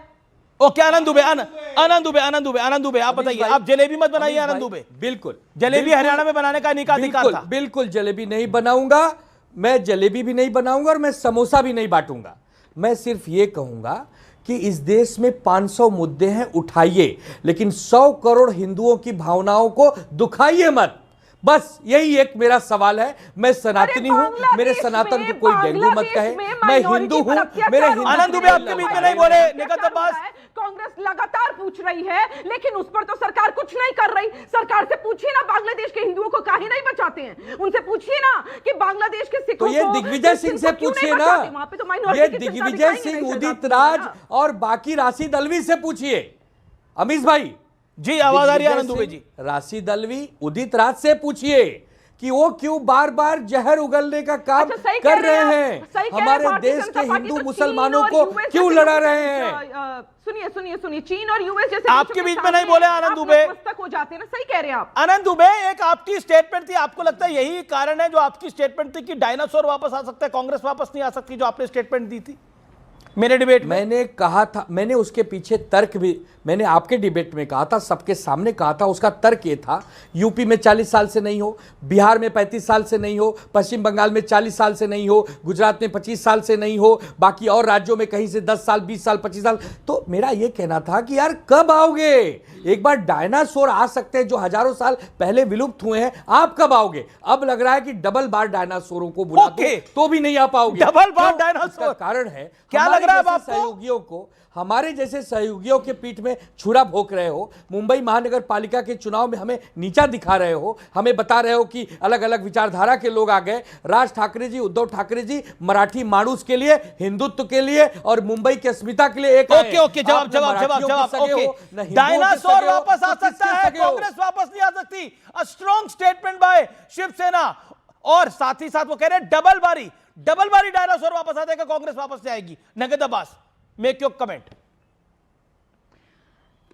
ओके आनंद दुबे आप बताइए। आप जलेबी मत बनाइए आनंद दुबे। बिल्कुल, जलेबी हरियाणा में बनाने का इनका अधिकार था। बिल्कुल जलेबी नहीं बनाऊंगा, मैं जलेबी भी नहीं बनाऊंगा और मैं समोसा भी नहीं बांटूंगा। मैं सिर्फ ये कहूंगा कि इस देश में 500 मुद्दे हैं, उठाइए, लेकिन 100 करोड़ हिंदुओं की भावनाओं को दुखाइए मत। बस यही एक मेरा सवाल है। मैं सनातनी हूं, मेरे सनातन को कोई डेंगू मत कहे। मैं हिंदू हूं, मेरे आनंद दुबे आपके बीच में नहीं बोले। निगत अब्बास, कांग्रेस लगातार पूछ रही है, लेकिन उस पर तो सरकार कुछ नहीं कर रही। सरकार से पूछिए ना बांग्लादेश के हिंदुओं को काहे नहीं बचाते हैं। उनसे पूछिए ना कि बांग्लादेश के सिखों को, ये दिग्विजय सिंह से पूछिए ना, ये दिग्विजय सिंह, उदित राज और बाकी राशिद अल्वी से पूछिए। अमीश भाई जी, आवाज आ रही है आनंद दुबे जी। राशिद अल्वी, उदित राज से पूछिए कि वो क्यों बार बार जहर उगलने का काम कर रहे हैं, हमारे देश के हिंदू मुसलमानों को क्यों लड़ा रहे हैं। सुनिए, चीन और यूएस जैसे आपके बीच में नहीं बोले आनंद दुबे। मस्तक हो जाते हैं ना, सही कह रहे हैं आप। आनंद दुबे, एक आपकी स्टेटमेंट थी, आपको लगता है यही कारण है जो आपकी स्टेटमेंट थी कि डायनासोर वापस आ सकता है, कांग्रेस वापस नहीं आ सकती, जो आपने स्टेटमेंट दी थी मेरे डिबेट में? मैंने कहा था, मैंने उसके पीछे तर्क भी मैंने आपके डिबेट में कहा था, सबके सामने कहा था। उसका तर्क ये था, यूपी में 40 साल से नहीं हो, बिहार में 35 साल से नहीं हो, पश्चिम बंगाल में 40 साल से नहीं हो, गुजरात में 25 साल से नहीं हो, बाकी और राज्यों में कहीं से 10 साल, 20 साल, 25 साल। तो मेरा ये कहना था कि यार कब आओगे? एक बार डायनासोर आ सकते हैं जो हजारों साल पहले विलुप्त हुए हैं, आप कब आओगे? अब लग रहा है कि डबल बार डायनासोरों को बुला तो भी नहीं आ पाओगे। डबल बार डायनासोर कारण है क्या लग रहा है जैसे आपको? सहयोगियों को, हमारे जैसे सहयोगियों के पीठ में छुरा भोंक रहे हो, मुंबई महानगर पालिका के चुनाव में हमें नीचा दिखा रहे हो, हमें बता रहे हो कि अलग अलग विचारधारा के लोग आ गए। राज ठाकरे जी, उद्धव ठाकरे जी मराठी माणूस के लिए, हिंदुत्व के लिए और मुंबई की अस्मिता के लिए एक आए। ओके ओके, जवाब जवाब जवाब जवाब। ओके, डायनासोर वापस आ सकता है, कांग्रेस वापस नहीं आ सकती। A strong statement by Shiv Sena. और साथ ही साथ वो कह रहे हैं डबल बारी डायनासोर वापस आ जाएगा, कांग्रेस वापस से आएगी। नगद अब्बास, मेक योर कमेंट।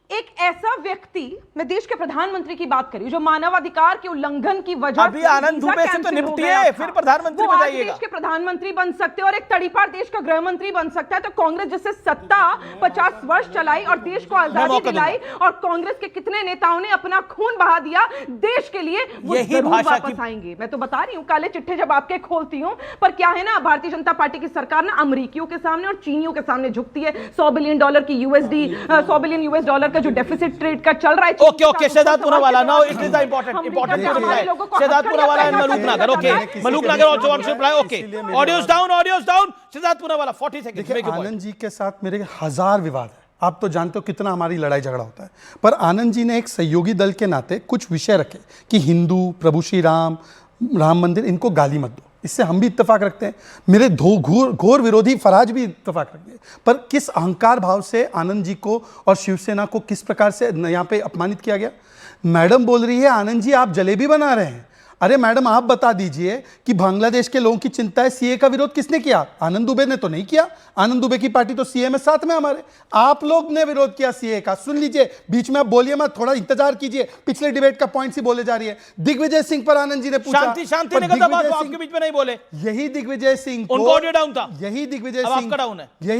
एक ऐसा व्यक्ति, मैं देश के प्रधानमंत्री की बात करी, जो मानवाधिकार के उल्लंघन की वजह अभी आनंद दुबे से तो निपटिए, फिर प्रधानमंत्री बताइएगा। देश के प्रधानमंत्री बन सकते हैं और एक तड़ीपार देश का गृह मंत्री बन सकता है। तो कांग्रेस जैसे सत्ता 50 वर्ष चलाई और देश को आजादी दिलाई, और कांग्रेस के कितने नेताओं ने अपना खून बहा दिया देश के लिए, वो जरूर वापस आएंगे। मैं तो बता रही हूँ, काले चिट्ठे जब आपके खोलती हूँ, पर क्या है ना, भारतीय जनता पार्टी की सरकार ना अमरीकियों के सामने और चीनियों के सामने झुकती है। $100 बिलियन की $100 बिलियन का जो डेफिसिट ट्रेड का चल रहा है। Okay Shahzad Poonawalla, now it is the important Shahzad Poonawalla and Malook Nagar. Okay, Malook Nagar also wants to reply. Okay, audios down. Shahzad Poonawalla 40 seconds. Anand ji के साथ मेरे 1000 विवाद है, आप तो जानते हो कितना हमारी लड़ाई झगड़ा होता है, पर आनंद जी ने एक सहयोगी दल के नाते कुछ विषय रखे कि हिंदू, प्रभु श्री राम, राम मंदिर, इनको गाली मत दो। इससे हम भी इत्तेफाक रखते हैं, मेरे घोर विरोधी फराज भी इत्तेफाक रखते हैं। पर किस अहंकार भाव से आनंद जी को और शिवसेना को किस प्रकार से यहाँ पे अपमानित किया गया। मैडम बोल रही है आनंद जी आप जलेबी बना रहे हैं। अरे मैडम आप बता दीजिए कि बांग्लादेश के लोगों की चिंता है, सीए का विरोध किसने किया? आनंद दुबे ने तो नहीं किया। आनंद दुबे की पार्टी तो सीए में साथ में हमारे, आप लोग ने विरोध किया सीए का। सुन लीजिए, बीच में आप बोलिए मत, थोड़ा इंतजार कीजिए, पिछले डिबेट का पॉइंट ही बोले जा रही है। दिग्विजय सिंह पर आनंद जी ने पूछा, शांति ने कहा बात, आपके बीच में नहीं बोले। यही दिग्विजय सिंह को, उनको ऑडियो डाउन था, यही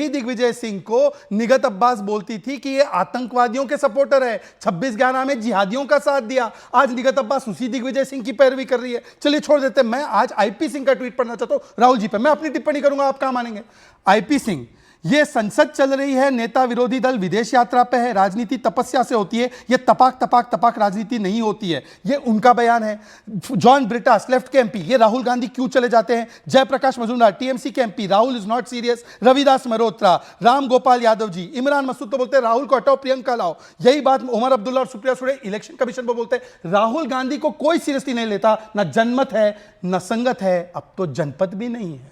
दिग्विजय सिंह को निगत अब्बास बोलती थी कि ये आतंकवादियों के सपोर्टर है, 26/11 में जिहादियों का साथ दिया। आज निगत अब्बास उसी दिग्विजय सिंह की पैरवी कर रही है। चलिए छोड़ देते हैं। मैं आज आईपी सिंह का ट्वीट पढ़ना चाहता हूं राहुल जी पे, मैं अपनी टिप्पणी करूंगा, आप क्या मानेंगे। आईपी सिंह, ये संसद चल रही है, नेता विरोधी दल विदेश यात्रा पे है, राजनीति तपस्या से होती है, ये तपाक राजनीति नहीं होती है, ये उनका बयान है। जॉन ब्रिटास लेफ्ट के एमपी, ये राहुल गांधी क्यों चले जाते हैं। जयप्रकाश मजूमदार टीएमसी के MP, Rahul is not serious. Ravidas Malhotra, Ram Gopal Yadav ji, Imran Masood तो बोलते हैं राहुल को हटाओ और लाओ। यही बात उमर अब्दुल्ला और सुप्रिया सुले इलेक्शन कमीशन पर बोलते हैं। राहुल गांधी को कोई सीरियसली नहीं लेता, ना जनमत है ना संगत है, अब तो जनपद भी नहीं है।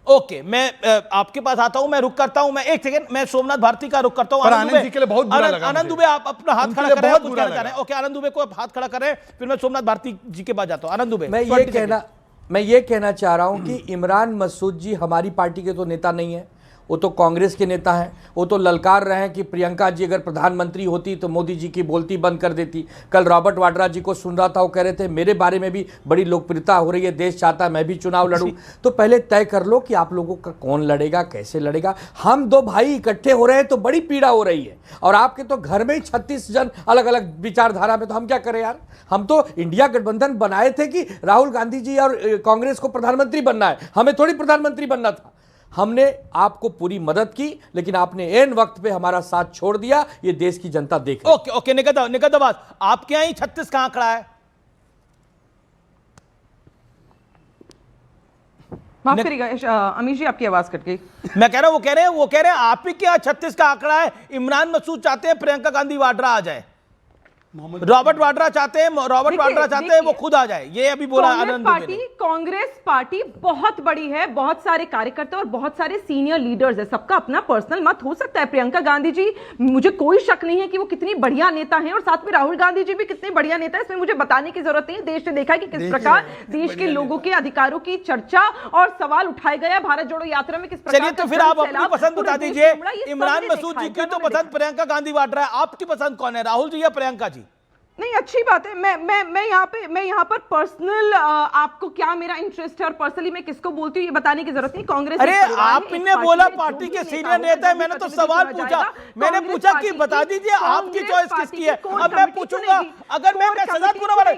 ओके, मैं आपके पास आता हूं, मैं रुक करता हूं, मैं एक सेकंड, मैं सोमनाथ भारती का रुक करता हूं। आनंद जी के लिए बहुत बुरा लगा। आनंद दुबे आप अपना हाथ खड़ा कर रहे हैं, कुछ कहना चाह रहे हैं। ओके, आनंद दुबे को आप हाथ खड़ा कर रहे हैं, फिर मैं सोमनाथ भारती जी के पास जाता हूं। आनंद दुबे, मैं ये कहना चाह रहा हूं कि इमरान मसूद जी हमारी पार्टी के तो नेता नहीं है, वो तो कांग्रेस के नेता हैं। वो तो ललकार रहे हैं कि प्रियंका जी अगर प्रधानमंत्री होती तो मोदी जी की बोलती बंद कर देती। कल रॉबर्ट वाड्रा जी को सुन रहा था, वो कह रहे थे मेरे बारे में भी बड़ी लोकप्रियता हो रही है, देश चाहता है मैं भी चुनाव लड़ूं। तो पहले तय कर लो कि आप लोगों का कौन लड़ेगा, कैसे लड़ेगा। हम दो भाई इकट्ठे हो रहे हैं तो बड़ी पीड़ा हो रही है, और आपके तो घर में ही 36 जन अलग अलग विचारधारा में, तो हम क्या करें यार। हम तो इंडिया गठबंधन बनाए थे कि राहुल गांधी जी और कांग्रेस को प्रधानमंत्री बनना है, हमें थोड़ी प्रधानमंत्री बनना था। हमने आपको पूरी मदद की, लेकिन आपने एन वक्त पे हमारा साथ छोड़ दिया, ये देश की जनता देख रही है। ओके, निगत अब्बास, आपके यहां 36 कहां खड़ा है? माफ करिएगा अमीश जी, आपकी आवाज कट गई। मैं कह रहा हूं, वो कह रहे हैं आप ही के यहां 36 का आंकड़ा है। इमरान मसूद चाहते हैं प्रियंका गांधी वाड्रा आ जाए, रॉबर्ट वाड्रा चाहते हैं वो खुद आ जाए। ये अभी बोला आनंद दुबे ने। कांग्रेस पार्टी बहुत बड़ी है, बहुत सारे कार्यकर्ता और बहुत सारे सीनियर लीडर्स है, सबका अपना पर्सनल मत हो सकता है। प्रियंका गांधी जी, मुझे कोई शक नहीं है कि वो कितनी बढ़िया नेता हैं, और साथ में राहुल गांधी जी भी कितने बढ़िया नेता है, इसमें मुझे बताने की जरूरत नहीं। देश ने देखा कि किस प्रकार देश के लोगों के अधिकारों की चर्चा और सवाल उठाए गया भारत जोड़ो यात्रा में, किस प्रकार। चलिए, तो फिर आप अपनी पसंद बता दीजिए। इमरान मसूद जी की तो पसंद प्रियंका गांधी वाड्रा है, आपकी पसंद कौन है, राहुल जी या प्रियंका जी? नहीं, अच्छी बात है। मैं यहाँ पर पर्सनल आपको क्या मेरा इंटरेस्ट है और पर्सनली मैं किसको बोलती हूँ ये बताने की जरूरत नहीं। कांग्रेस, अरे आपने बोला पार्टी के सीनियर नेता है, मैंने तो सवाल पूछा, मैंने पूछा कि बता दीजिए आपकी चॉइस किसकी है। अब मैं पूछूंगा, अगर मैं शहजाद पूनावाला,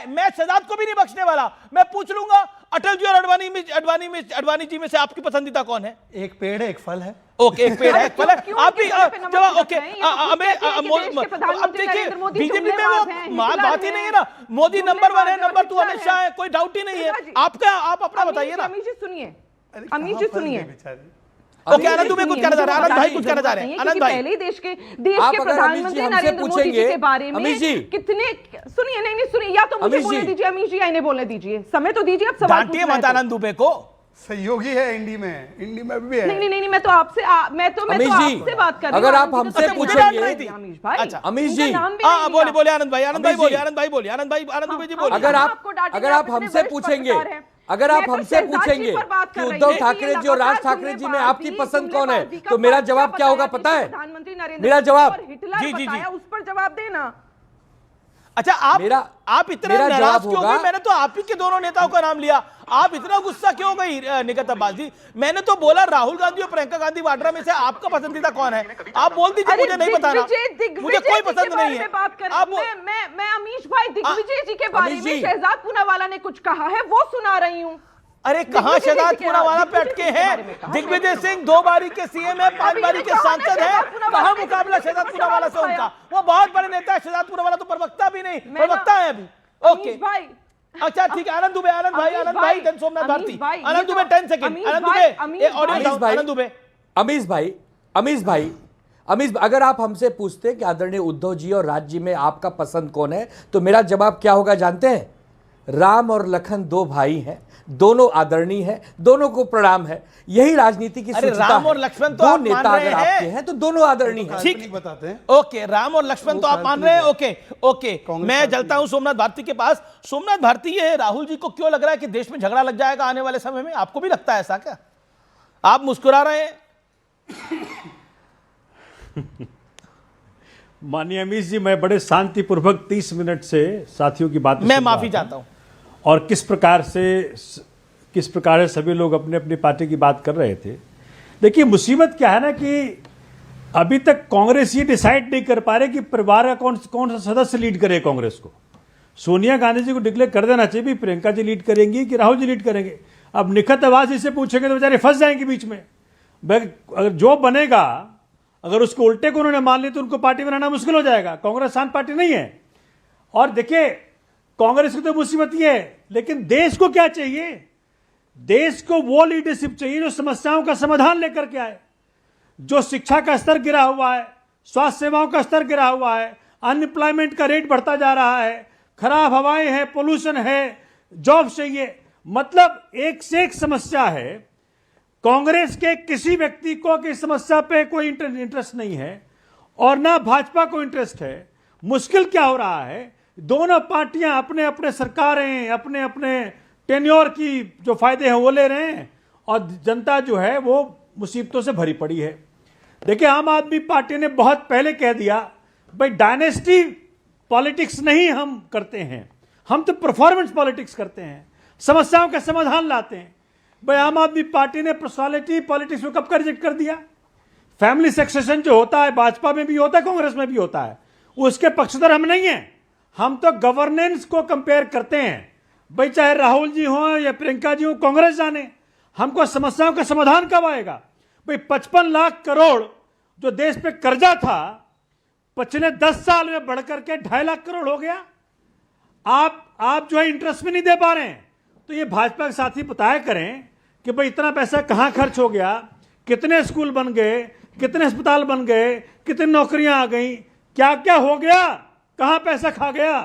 मैं शहजाद को भी नहीं बख्शने वाला, मैं पूछ लूंगा अटल जी और अडवाणी जी में से आपकी पसंदीदा कौन है? एक पेड़ है, एक फल है। ओके, एक पेड़ है, एक फल है। आप भी जवाब। ओके, अब देखिए बीजेपी में वो बात ही नहीं है ना, मोदी नंबर 1 है, नंबर 2 अमित शाह है, कोई डाउट ही नहीं है। आप अपना बताइए ना। अमीश जी सुनिए, ओके, आनंद दुबे कुछ कहना चाह रहे हैं, आनंद भाई कुछ कहना चाह रहे हैं, आनंद भाई पहले ही देश के प्रधानमंत्री नरेंद्र मोदी जी के बारे में कितने, सुनिए, नहीं सुनिए, या तो मुझे बोलने दीजिए अमीश जी, या इन्हें बोलने दीजिए, समय तो दीजिए, अब सवाल डांटिए मत आनंद दुबे को। सहयोगी है इंडी में भी है। नहीं, मैं तो आपसे बात कर रही हूं। अगर आप हमसे पूछेंगे अमीश जी, बोलिए आनंद भाई, आनंद दुबे जी बोलिए। अगर आप हमसे पूछेंगे कि उद्धव ठाकरे जी और राज ठाकरे जी में आपकी पसंद कौन है, तो मेरा जवाब क्या होगा पता है? मेरा जवाब, जी, उस पर जवाब देना। अच्छा, आप इतने नाराज क्यों गई? मैंने तो आप ही के दोनों नेताओं का नाम लिया, आप इतना गुस्सा क्यों गई निगत अब्बास जी? मैंने तो बोला राहुल गांधी और प्रियंका गांधी वाड्रा में से आपका पसंदीदा कौन है? आप बोल दीजिए, मुझे नहीं बताना, मुझे कोई पसंद नहीं है। मैं अमीश भाई दिग्विजय जी के बारे में शहजाद पूनावाला ने कुछ कहा है वो सुना रही हूँ। अरे कहां शहजाद पूनावाला पे अटके हैं? दिग्विजय सिंह 2 बारी के सीएम है, 5 बारी के सांसद है, कहां मुकाबला शहजाद पूनावाला से उनका? वो बहुत बड़े नेता है, शहजाद पूनावाला तो प्रवक्ता भी नहीं, प्रवक्ता है अभी। ओके, अच्छा ठीक है, आनंद दुबे, आनंद भाई, देन सोमनाथ भारती, आनंद दुबे 10 सेकंड, आनंद दुबे, अमीश भाई, अगर आप हमसे पूछते कि आदरणीय उद्धव जी और राज जी में आपका पसंद कौन है, तो मेरा जवाब क्या होगा जानते हैं? राम और लखन 2 भाई हैं, दोनों आदरणीय हैं, दोनों को प्रणाम है, यही राजनीति की सूचना राम और लक्ष्मण तो आप नेता अगर आपके हैं तो दोनों आदरणीय हैं। ठीक बताते हैं। ओके, राम और लक्ष्मण तो आप मान रहे हैं। ओके, मैं चलता हूं सोमनाथ भारती के पास। सोमनाथ भारती, ये राहुल जी को क्यों लग रहा है कि देश में झगड़ा लग जाएगा आने वाले समय में? आपको भी लगता है ऐसा क्या? आप मुस्कुरा रहे हैं। माननीय अमीश जी, मैं बड़े शांतिपूर्वक 30 मिनट से साथियों की बात, मैं माफी चाहता हूं, और किस प्रकार से सभी लोग अपने अपनी पार्टी की बात कर रहे थे। देखिए, मुसीबत क्या है ना कि अभी तक कांग्रेस ये डिसाइड नहीं कर पा रहे कि परिवार का कौन सा सदस्य लीड करे कांग्रेस को। सोनिया गांधी जी को डिक्लेयर कर देना चाहिए, प्रियंका जी लीड करेंगी कि राहुल जी लीड करेंगे। अब निखत आवाज से पूछेंगे तो बेचारे फंस जाएंगे बीच में। अगर जो बनेगा, अगर उसको उल्टे को उन्होंने मान लिया तो उनको पार्टी बनाना मुश्किल हो जाएगा। कांग्रेस शांत पार्टी नहीं है। और देखिए, कांग्रेस की तो मुसीबत ये है, लेकिन देश को क्या चाहिए? देश को वो लीडरशिप चाहिए जो समस्याओं का समाधान लेकर के आए। जो शिक्षा का स्तर गिरा हुआ है, स्वास्थ्य सेवाओं का स्तर गिरा हुआ है, अनएम्प्लॉयमेंट का रेट बढ़ता जा रहा है, खराब हवाएं हैं, पोल्यूशन है, जॉब चाहिए, मतलब एक से एक समस्या है। कांग्रेस के किसी व्यक्ति को कि समस्या पे कोई इंटरेस्ट नहीं है और ना भाजपा को इंटरेस्ट है। मुश्किल क्या हो रहा है, दोनों पार्टियां अपने अपने सरकारें अपने अपने टेन्योर की जो फायदे हैं वो ले रहे हैं, और जनता जो है वो मुसीबतों से भरी पड़ी है। देखिए, आम आदमी पार्टी ने बहुत पहले कह दिया, भाई डायनेस्टी पॉलिटिक्स नहीं हम करते हैं, हम तो परफॉर्मेंस पॉलिटिक्स करते हैं, समस्याओं का समाधान लाते हैं। भाई आम आदमी पार्टी ने पर्सनालिटी पॉलिटिक्स को कब का रिजेक्ट कर दिया? फैमिली सक्सेशन जो होता है भाजपा में भी होता है, कांग्रेस में भी होता है, उसके पक्षधर हम नहीं है। हम तो गवर्नेंस को कंपेयर करते हैं। भाई चाहे राहुल जी हो या प्रियंका जी हो, कांग्रेस जाने, हमको समस्याओं का समाधान कब आएगा? भाई 55 लाख करोड़ जो देश पे कर्जा था, पिछले 10 साल में बढ़कर के 2.5 लाख करोड़ हो गया। आप जो है इंटरेस्ट में नहीं दे पा रहे हैं। तो ये भाजपा के साथी बताया करें कि भाई इतना पैसा कहां खर्च हो गया, कितने स्कूल बन गए, कितने अस्पताल बन गए, कितनी नौकरियां आ गई, क्या क्या हो गया, कहां पैसा खा गया।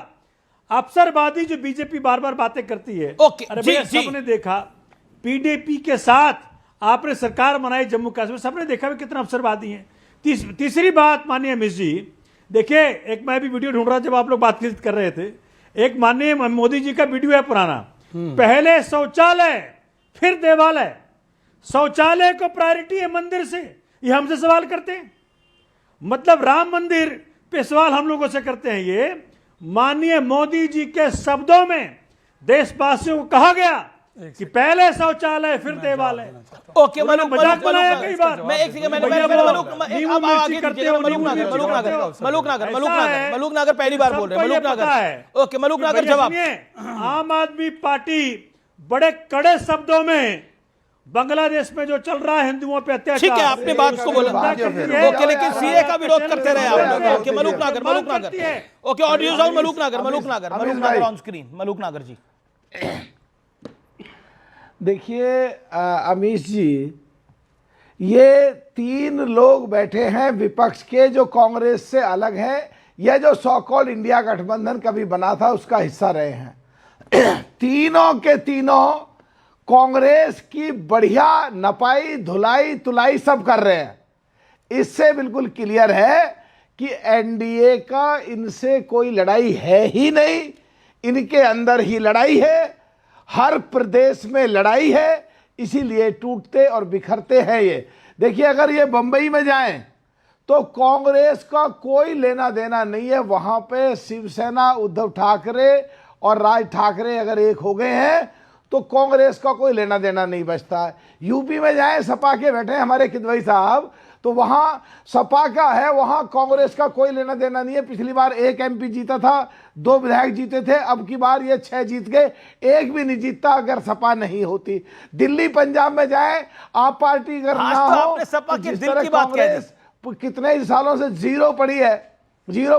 अफसरवादी जो बीजेपी बार बार बातें करती है, अरे भैया सबने देखा पीडीपी के साथ आपने सरकार बनाई जम्मू कश्मीर, सबने देखा भी कितना अफसरवादी है। तीसरी बात माननीय अमित जी, देखिए एक मैं भी वीडियो ढूंढ रहा जब आप लोग बातचीत कर रहे थे, एक माननीय मोदी जी का वीडियो है पुराना, पहले शौचालय फिर देवालय, शौचालय को प्रायोरिटी है मंदिर से, ये हमसे सवाल करते हैं। मतलब राम मंदिर पे सवाल हम लोगों से करते हैं। ये माननीय मोदी जी के शब्दों में देशवासियों को कहा गया कि पहले शौचालय फिर देवालय। ओके, मजाक बनाया कई बार। मैं एक सेकंड, मलूक नागर पहली बार बोल रहे हैं, मलूक नागर। ओके, मलूक नागर जवाब। आम आदमी पार्टी बड़े कड़े शब्दों में बांग्लादेश में जो चल रहा है हिंदुओं पे अत्याचार, ठीक है आपने बात को बोला, ओके, लेकिन सीए का विरोध करते रहे आप लोग। Okay, Malook Nagar, okay, audio sound Malook नागर ऑन स्क्रीन, मलूक नागर जी। देखिए अमीश जी, ये 3 लोग बैठे हैं विपक्ष के जो कांग्रेस से अलग हैं, यह जो सो कॉल्ड इंडिया गठबंधन कभी बना था उसका हिस्सा रहे हैं। तीनों के तीनों कांग्रेस की बढ़िया नपाई धुलाई तुलाई सब कर रहे हैं। इससे बिल्कुल क्लियर है कि एनडीए का इनसे कोई लड़ाई है ही नहीं, इनके अंदर ही लड़ाई है, हर प्रदेश में लड़ाई है, इसीलिए टूटते और बिखरते हैं ये। देखिए, अगर ये बंबई में जाएं तो कांग्रेस का कोई लेना देना नहीं है। वहां पे शिवसेना, उद्धव ठाकरे और राज ठाकरे अगर एक हो गए हैं तो कांग्रेस का कोई लेना देना नहीं बचता है। यूपी में जाएं, सपा के बैठे हमारे किदवई साहब, तो वहां सपा का है, वहां कांग्रेस का कोई लेना देना नहीं है। पिछली बार 1 एमपी जीता था, 2 विधायक जीते थे, अब की बार ये 6 जीत गए, 1 भी नहीं जीतता अगर सपा नहीं होती। दिल्ली पंजाब में जाए, आप पार्टी अगर ना हो सपा तो के जिस दिल तरह की बात कह दी। कांग्रेस कितने ही सालों से जीरो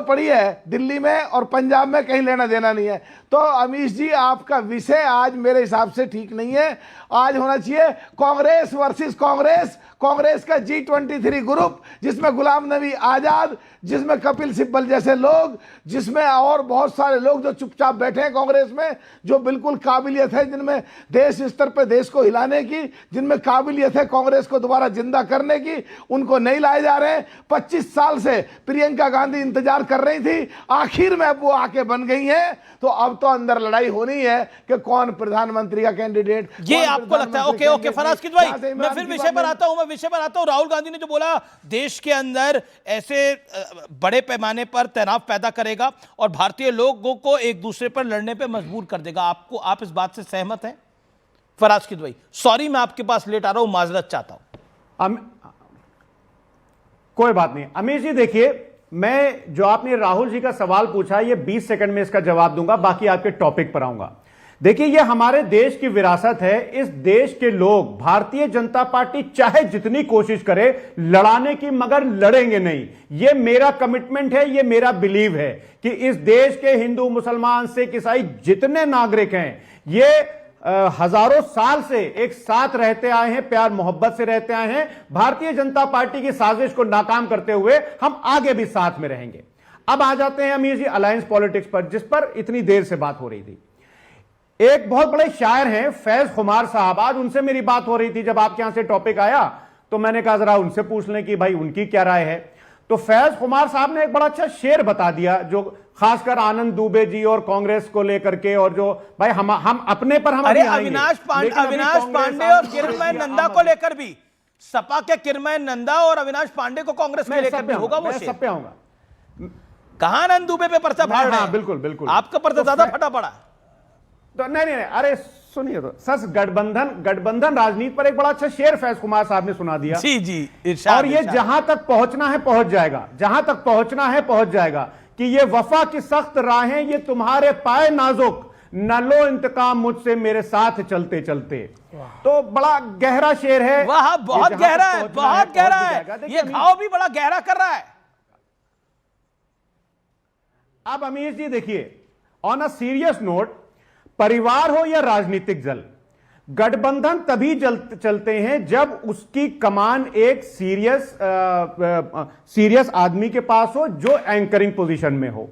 पड़ी है दिल्ली में और पंजाब में, कहीं लेना देना नहीं है। तो अमीश जी, आपका विषय आज मेरे हिसाब से ठीक नहीं है। आज होना चाहिए कांग्रेस वर्सेस कांग्रेस, कांग्रेस का G23 ग्रुप, जिसमें गुलाम नबी आजाद, जिसमें कपिल सिब्बल जैसे लोग, जिसमें और बहुत सारे लोग जो चुपचाप बैठे हैं कांग्रेस में, जो बिल्कुल काबिलियत है, जिनमें देश स्तर पर देश को हिलाने की, जिनमें काबिलियत है कांग्रेस को दोबारा जिंदा करने की, उनको नहीं लाए जा रहे हैं। 25 साल से प्रियंका गांधी इंतजार कर रही थी, आखिर में अब वो आके बन गई हैं। तो अब तो अंदर लड़ाई होनी है कि कौन प्रधानमंत्री का कैंडिडेट। ये आपको लगता है? ओके फराज किदवई, मैं फिर विषय पर आता हूं। राहुल गांधी ने जो बोला देश के अंदर ऐसे बड़े पैमाने पर तनाव पैदा करेगा और भारतीय लोगों को एक दूसरे पर लड़ने पर मजबूर कर देगा, आप इस बात से सहमत हैं फराज किदवई? सॉरी, मैं आपके पास लेट आ रहा हूं, माजरत चाहता हूं। कोई बात नहीं अमीश जी। देखिए, मैं जो आपने राहुल जी का सवाल पूछा, ये 20 सेकंड में इसका जवाब दूंगा, बाकी आपके टॉपिक पर आऊंगा। देखिए, ये हमारे देश की विरासत है। इस देश के लोग, भारतीय जनता पार्टी चाहे जितनी कोशिश करे लड़ाने की, मगर लड़ेंगे नहीं। ये मेरा कमिटमेंट है, ये मेरा बिलीव है कि इस देश के हिंदू, मुसलमान, सिख, ईसाई जितने नागरिक हैं, ये हजारों साल से एक साथ रहते आए हैं, प्यार मोहब्बत से रहते आए हैं। भारतीय जनता पार्टी की साजिश को नाकाम करते हुए हम आगे भी साथ में रहेंगे। अब आ जाते हैं अमीर जी अलायंस पॉलिटिक्स पर, जिस पर इतनी देर से बात हो रही थी। एक बहुत बड़े शायर हैं फैज खुमार साहब, आज उनसे मेरी बात हो रही थी। जब आपके यहां से टॉपिक आया तो मैंने कहा जरा उनसे पूछ लें कि भाई उनकी क्या राय है। तो फैज खुमार साहब ने एक बड़ा अच्छा शेर बता दिया, जो खासकर आनंद दुबे जी और कांग्रेस को लेकर के, और जो भाई हम अपने पर हम अविनाश पांडे और किरणमय नंदा को लेकर भी, सपा के किरणमय नंदा और अविनाश पांडे को कांग्रेस में लेकर भी होगा वो शेर। सब पे आऊंगा। कहां आनंद दुबे पे पर्चा फाड़ रहे हैं? बिल्कुल आपका पर्चा ज्यादा फटा पड़ा। तो नहीं, अरे सुनिए तो सच, गठबंधन राजनीति पर एक बड़ा अच्छा शेर फैज कुमार साहब ने सुना दिया। जी, और ये जहां तक पहुंचना है पहुंच जाएगा, जहां तक पहुंचना है पहुंच जाएगा, कि ये वफा की सख्त राहें, ये तुम्हारे पाए नाजुक, न लो इंतकाम मुझसे मेरे साथ चलते चलते। तो बड़ा गहरा शेर है। वाह, बहुत गहरा है, बहुत गहरा है। ये घाव भी बड़ा गहरा कर रहा है। अब अमीर जी देखिए, ऑन अ सीरियस नोट, परिवार हो या राजनीतिक दल, गठबंधन तभी चलते हैं जब उसकी कमान एक सीरियस आदमी के पास हो, जो एंकरिंग पोजीशन में हो।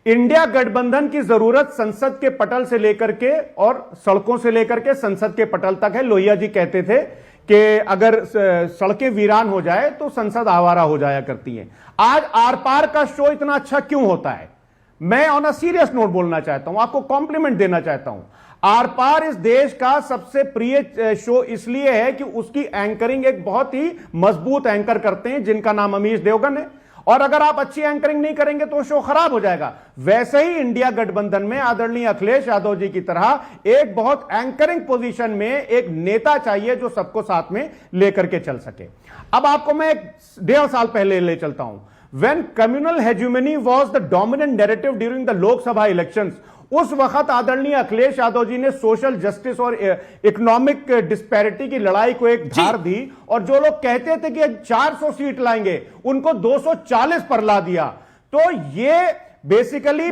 इंडिया गठबंधन की जरूरत संसद के पटल से लेकर के और सड़कों से लेकर के संसद के पटल तक है। लोहिया जी कहते थे कि अगर सड़कें वीरान हो जाए तो संसद आवारा हो जाया करती है। आज आर पार का शो इतना अच्छा क्यों होता है? मैं ऑन अ सीरियस नोट बोलना चाहता हूं, आपको कॉम्प्लीमेंट देना चाहता हूं। आर पार इस देश का सबसे प्रिय शो इसलिए है कि उसकी एंकरिंग एक बहुत ही मजबूत एंकर करते हैं, जिनका नाम अमीश देवगन है। और अगर आप अच्छी एंकरिंग नहीं करेंगे तो शो खराब हो जाएगा। वैसे ही इंडिया गठबंधन में आदरणीय अखिलेश यादव जी की तरह एक बहुत एंकरिंग पोजीशन में एक नेता चाहिए, जो सबको साथ में लेकर के चल सके। अब आपको मैं 1.5 साल पहले ले चलता हूं। When communal hegemony was the dominant narrative during the Lok Sabha elections, उस वक्त आदरणीय अखिलेश यादव जी ने सोशल जस्टिस और इकोनॉमिक डिस्पैरिटी की लड़ाई को एक धार दी, और जो लोग कहते थे कि 400 सीट लाएंगे, उनको 240 पर ला दिया। तो ये बेसिकली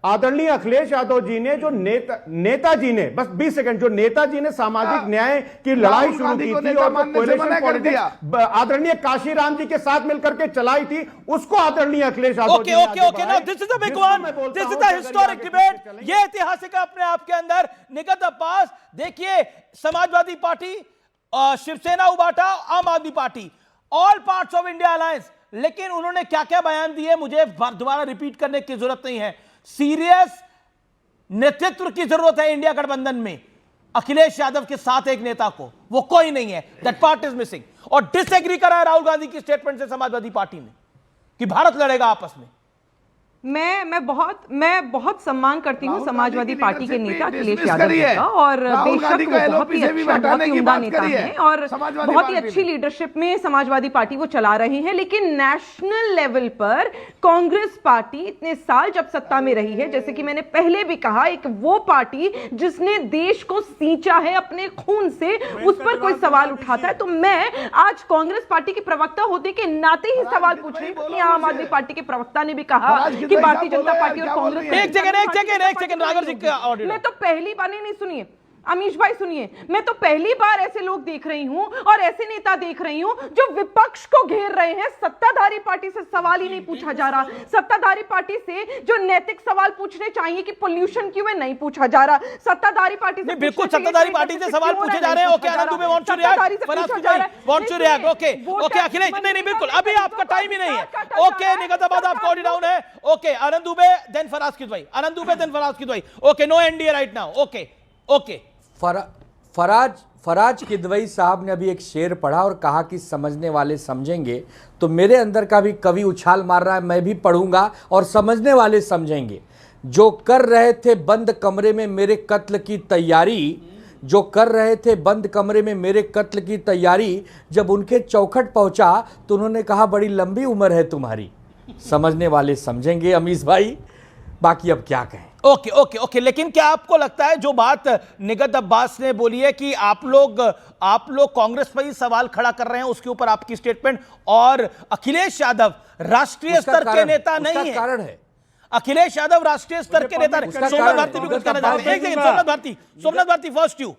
आदरणीय अखिलेश यादव जी ने जो नेताजी ने बस 20 सेकंड, जो नेताजी ने सामाजिक न्याय की लड़ाई शुरू की थी और कोएलिशन पॉलिटिक्स आदरणीय काशीराम जी के साथ मिलकर के चलाई थी, उसको आदरणीय Akhilesh Yadav ji okay now this is the big one, this is the historic debate. ये ऐतिहासिक है अपने आप के अंदर। निगत अब्बास, देखिए समाजवादी पार्टी, शिवसेना उबाटा, आम आदमी party, all parts of India alliance, लेकिन उन्होंने क्या क्या बयान दिए मुझे दोबारा रिपीट करने की जरूरत नहीं है। सीरियस नेतृत्व की जरूरत है इंडिया गठबंधन में। अखिलेश यादव के साथ एक नेता को, वो कोई नहीं है, दैट पार्ट इज मिसिंग। और डिसएग्री करा है राहुल गांधी की स्टेटमेंट से समाजवादी पार्टी ने कि भारत लड़ेगा आपस में। मैं बहुत सम्मान करती हूं समाजवादी पार्टी के नेता अखिलेश यादव जी का, और बेशक वो बहुत ही अच्छा, बहुत ही उम्दा नेता हैं और बहुत ही अच्छी लीडरशिप में समाजवादी पार्टी वो चला रहे हैं। लेकिन नेशनल लेवल पर कांग्रेस पार्टी इतने साल जब सत्ता में रही है, जैसे कि मैंने पहले भी कहा, एक वो पार्टी जिसने देश को सींचा है अपने खून से, उस पर कोई सवाल उठाता है तो मैं आज कांग्रेस पार्टी के प्रवक्ता होने के नाते ही सवाल पूछ रही हूँ। आम आदमी पार्टी के प्रवक्ता ने भी कहा कि भारतीय जनता पार्टी और कांग्रेस, एक सेकंड नागर जी का ऑडियो। मैं तो पहली बार नहीं सुनिए अमीश भाई, सुनिए, मैं तो पहली बार ऐसे लोग देख रही हूं और ऐसे नेता देख रही हूं जो विपक्ष को घेर रहे हैं। सत्ताधारी पार्टी से सवाल ही नहीं पूछा जा रहा, सत्ताधारी पार्टी से जो नैतिक सवाल पूछने चाहिए कि पोल्यूशन क्यों है, नहीं पूछा जा रहा। सत्ताधारी पार्टी से बिल्कुल सत्ताधारी पार्टी से सवाल पूछे जा रहे हैं। Okay Anand Dubey want to react, Faraz भाई want to react. Okay Akhilesh, नहीं बिल्कुल अभी आपका टाइम ही नहीं है। ओके निगत अब्बास आपका ऑडियो डाउन है। Okay Anand Dubey then Faraz Kidwai, Anand Dubey then Faraz Kidwai. Okay no NDA right now. Okay Faraz Kidwai साहब ने अभी एक शेर पढ़ा और कहा कि समझने वाले समझेंगे, तो मेरे अंदर का भी कवि उछाल मार रहा है, मैं भी पढ़ूंगा और समझने वाले समझेंगे। जो कर रहे थे बंद कमरे में मेरे कत्ल की तैयारी, जो कर रहे थे बंद कमरे में मेरे कत्ल की तैयारी, जब उनके चौखट पहुंचा तो उन्होंने कहा बड़ी लंबी उम्र है तुम्हारी। समझने वाले समझेंगे अमीश भाई, बाकी अब क्या कहें। ओके लेकिन क्या आपको लगता है जो बात निगत अब्बास ने बोली है कि आप लोग कांग्रेस पर ही सवाल खड़ा कर रहे हैं, उसके ऊपर आपकी स्टेटमेंट, और अखिलेश यादव राष्ट्रीय स्तर के नेता नहीं है, कारण है अखिलेश यादव राष्ट्रीय स्तर के नेता नहीं। सोमनाथ भारती भी कुछ कहना चाहते हैं। एक second, Somnath Bharti first you.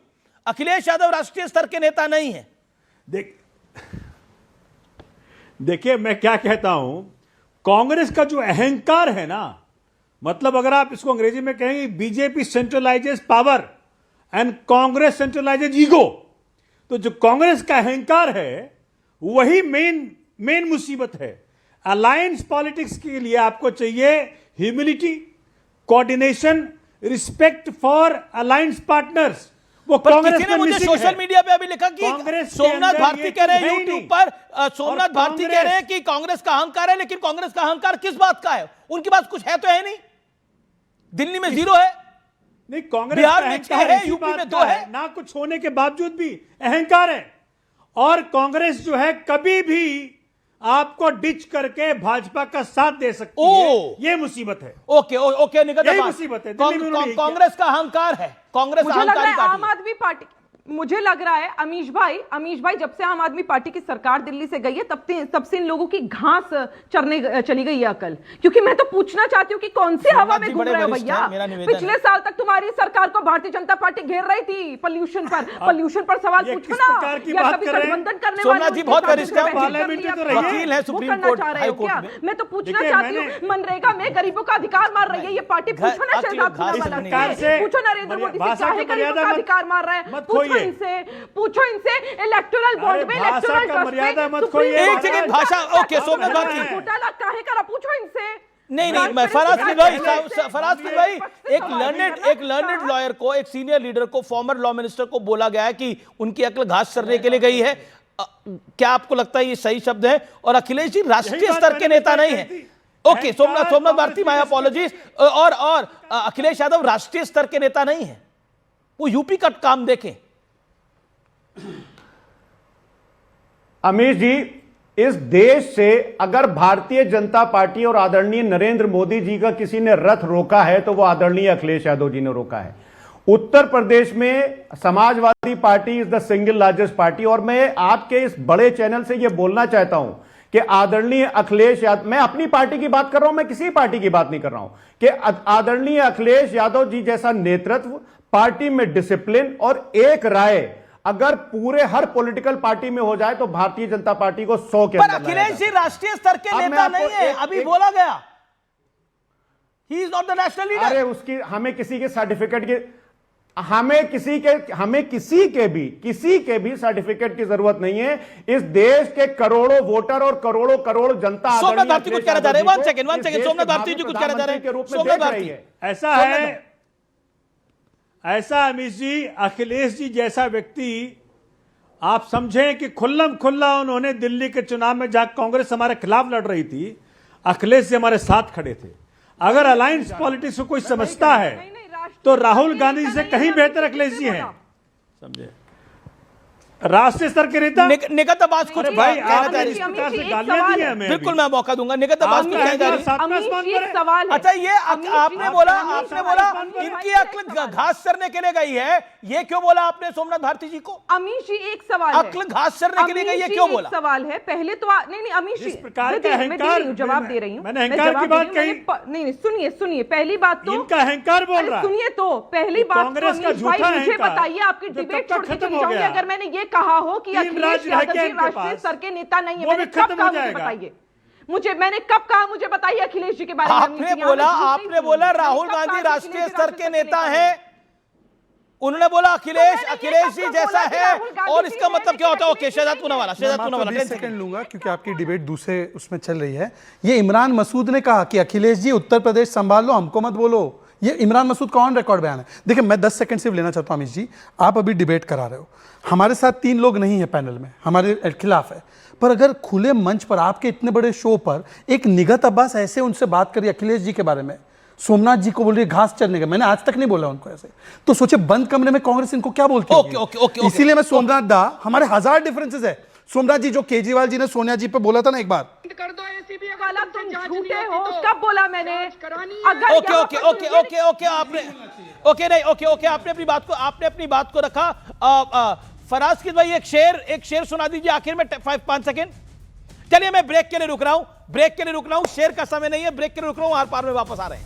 Akhilesh Yadav राष्ट्रीय स्तर के नेता नहीं है। देखिए मैं क्या कहता हूं, कांग्रेस का जो अहंकार है ना, मतलब अगर आप इसको अंग्रेजी में कहेंगे BJP centralises power and Congress centralises ego, तो जो कांग्रेस का अहंकार है वही मेन मुसीबत है। अलायंस पॉलिटिक्स के लिए आपको चाहिए humility, coordination, respect for alliance partners. वो कांग्रेस ने मुझे सोशल मीडिया पे अभी लिखा कि सोमनाथ भारती कह रहे हैं यूट्यूब पर, सोमनाथ भारती कह रहे हैं कि कांग्रेस का अहंकार है, लेकिन कांग्रेस का अहंकार किस बात का है? उनके पास कुछ है तो है नहीं। दिल्ली में 0 है, नहीं कांग्रेस बिहार में 6 है, यूपी में 2 है, ना कुछ होने के बावजूद भी अहंकार है। और कांग्रेस जो है कभी भी आपको डिच करके भाजपा का साथ दे सकती है, ये मुसीबत है। ओके निगत अब्बास, मुसीबत है। कांग्रेस का अहंकार है, कांग्रेस अहंकारी पार्टी। आम आदमी पार्टी, मुझे लग रहा है अमीश भाई जब से आम आदमी पार्टी की सरकार दिल्ली से गई है तब से इन लोगों की घास चरने चली गई है अकल। क्योंकि मैं तो पूछना चाहती हूँ कि कौन सी हवा में घूम रहे हो भैया? पिछले साल तक तुम्हारी सरकार को भारतीय जनता पार्टी घेर रही थी पोल्यूशन पर सवाल पूछो ना, या कभी गठबंधन करने वाले जी बहुत वकील है सुप्रीम कोर्ट हाई कोर्ट में। मैं तो पूछना चाहती हूँ, मनरेगा में गरीबों का अधिकार मार रही है ये पार्टी, पूछो ना शहजाद पूनावाला से, पूछो नरेंद्र मोदी से, चाहे गरीबों का अधिकार मार रहा है, पूछो इनसे इलेक्टोरल बॉन्ड में इलेक्टोरल मर्यादा मत खोइए। एक सेकंड भाषा। ओके सोमनाथ भारती घोटाला काहे करा, पूछो इनसे। नहीं मैं फराज किदवई एक लर्नेड लॉयर को, एक सीनियर लीडर को, फॉर्मर लॉ मिनिस्टर को बोला गया है कि उनकी अकल घास चरने के लिए गई है। क्या आपको लगता है ये सही शब्द है? और अखिलेश जी राष्ट्रीय स्तर के नेता नहीं है। Okay Somnath Bharti, my apologies. और अखिलेश यादव राष्ट्रीय स्तर के नेता नहीं है, वो यूपी का काम देखें। अमीश जी, इस देश से अगर भारतीय जनता पार्टी और आदरणीय नरेंद्र मोदी जी का किसी ने रथ रोका है तो वो आदरणीय अखिलेश यादव जी ने रोका है। उत्तर प्रदेश में Samajwadi party is the single largest party. और मैं आपके इस बड़े चैनल से यह बोलना चाहता हूं कि आदरणीय अखिलेश यादव, मैं अपनी पार्टी की बात कर रहा हूं, मैं किसी पार्टी की बात नहीं कर रहा हूं, कि आदरणीय अखिलेश यादव जी जैसा नेतृत्व, पार्टी में डिसिप्लिन और एक राय अगर पूरे हर पॉलिटिकल पार्टी में हो जाए तो भारतीय जनता पार्टी को 100 के पर अंदर लाया अखिलेश जी जाता है। राष्ट्रीय स्तर के अब मैं नेता आपको नहीं है, अभी बोला गया he is not the national leader. अरे उसकी हमें किसी के सर्टिफिकेट की, हमें किसी के भी सर्टिफिकेट की जरूरत नहीं है। इस देश के करोड़ों वोटर और करोड़ों जनता सोमनाथ भारती कुछ कहना चाह रहे हैं, वन सेकंड सोमनाथ भारती जी कुछ कहना चाह रहे के रूप हैं, में सोमनाथ देख रही भारती। है। ऐसा अमीश जी, अखिलेश जी जैसा व्यक्ति आप समझें कि खुल्लम खुल्ला उन्होंने दिल्ली के चुनाव में जहां कांग्रेस हमारे खिलाफ लड़ रही थी, अखिलेश जी हमारे साथ खड़े थे। अगर अलायंस पॉलिटिक्स को कोई समझता है तो राहुल गांधी से कहीं बेहतर अखिलेश जी हैं, समझे। राष्ट्रीय स्तर के नेता निगत अब्बास कुछ भाई कहना आपने इस प्रकार से गालियां दी हैं हमें। बिल्कुल मैं मौका दूंगा। निगत अब्बास कुछ कहना चाह रही हैं। सवाल है। अच्छा ये आपने बोला इनकी अक्ल घास चरने के लिए गई है, ये क्यों बोला आपने सोमनाथ भारती जी को? अमीश जी एक सवाल है, अक्ल घास चरने के लिए गई है क्यों बोला? सवाल है पहले तो नहीं अमीश जी, प्रकार का अहंकार, जवाब दे रही हूँ, मैंने अहंकार की बात कही नहीं, सुनिए पहली बात तो इनका अहंकार बोल रहा है। सुनिए तो पहली बात कांग्रेस का झूठा मुझे अहंकार बताइए, आपकी डिबेट छोड़ के चली जाऊंगी अगर मैंने ये कहा हो कि अखिलेश यादव जी राष्ट्रीय स्तर के नेता नहीं है। मैंने कब कहा, मुझे बताइए, मैंने कब कहा, मुझे बताइए अखिलेश जी के बारे में। आपने बोला राहुल गांधी राष्ट्रीय स्तर के नेता हैं, उन्होंने बोला अखिलेश जी जैसा है, और इसका मतलब क्या होता है? ओके, शहजाद पूनावाला 20 सेकंड लूंगा क्योंकि आपकी डिबेट दूसरे उसमें चल रही है। ये इमरान मसूद ने कहा कि अखिलेश जी उत्तर प्रदेश संभाल लो, हमको मत बोलो। ये इमरान मसूद का ऑन रिकॉर्ड बयान है। देखिए मैं 10 सेकंड सिर्फ लेना चाहता हूं अमीश जी, आप अभी डिबेट करा रहे हो, हमारे साथ 3 लोग नहीं है पैनल में, हमारे खिलाफ है, पर अगर खुले मंच पर आपके इतने बड़े शो पर एक निगत अब्बास ऐसे उनसे बात करी अखिलेश जी के बारे में, सोमनाथ जी को बोल रही घास चरने का, मैंने आज तक नहीं बोला उनको ऐसे, तो सोचे बंद कमरे में कांग्रेस इनको क्या बोलती है। इसीलिए मैं सोमनाथ दा, हमारे 1000 डिफरेंसेस है। सोमनाथ जी जो केजरीवाल जी ने सोनिया जी पे बोला था ना एक बार, तुम झूठे हो, कब बोला मैंने? ओके आपने अपनी बात को रखा। फराज की भाई एक शेर सुना दीजिए आखिर में 5 सेकंड। चलिए मैं ब्रेक के लिए रुक रहा हूं, शेर का समय नहीं है, ब्रेक के लिए रुक रहा हूं, आर पार में वापस आ रहे हैं।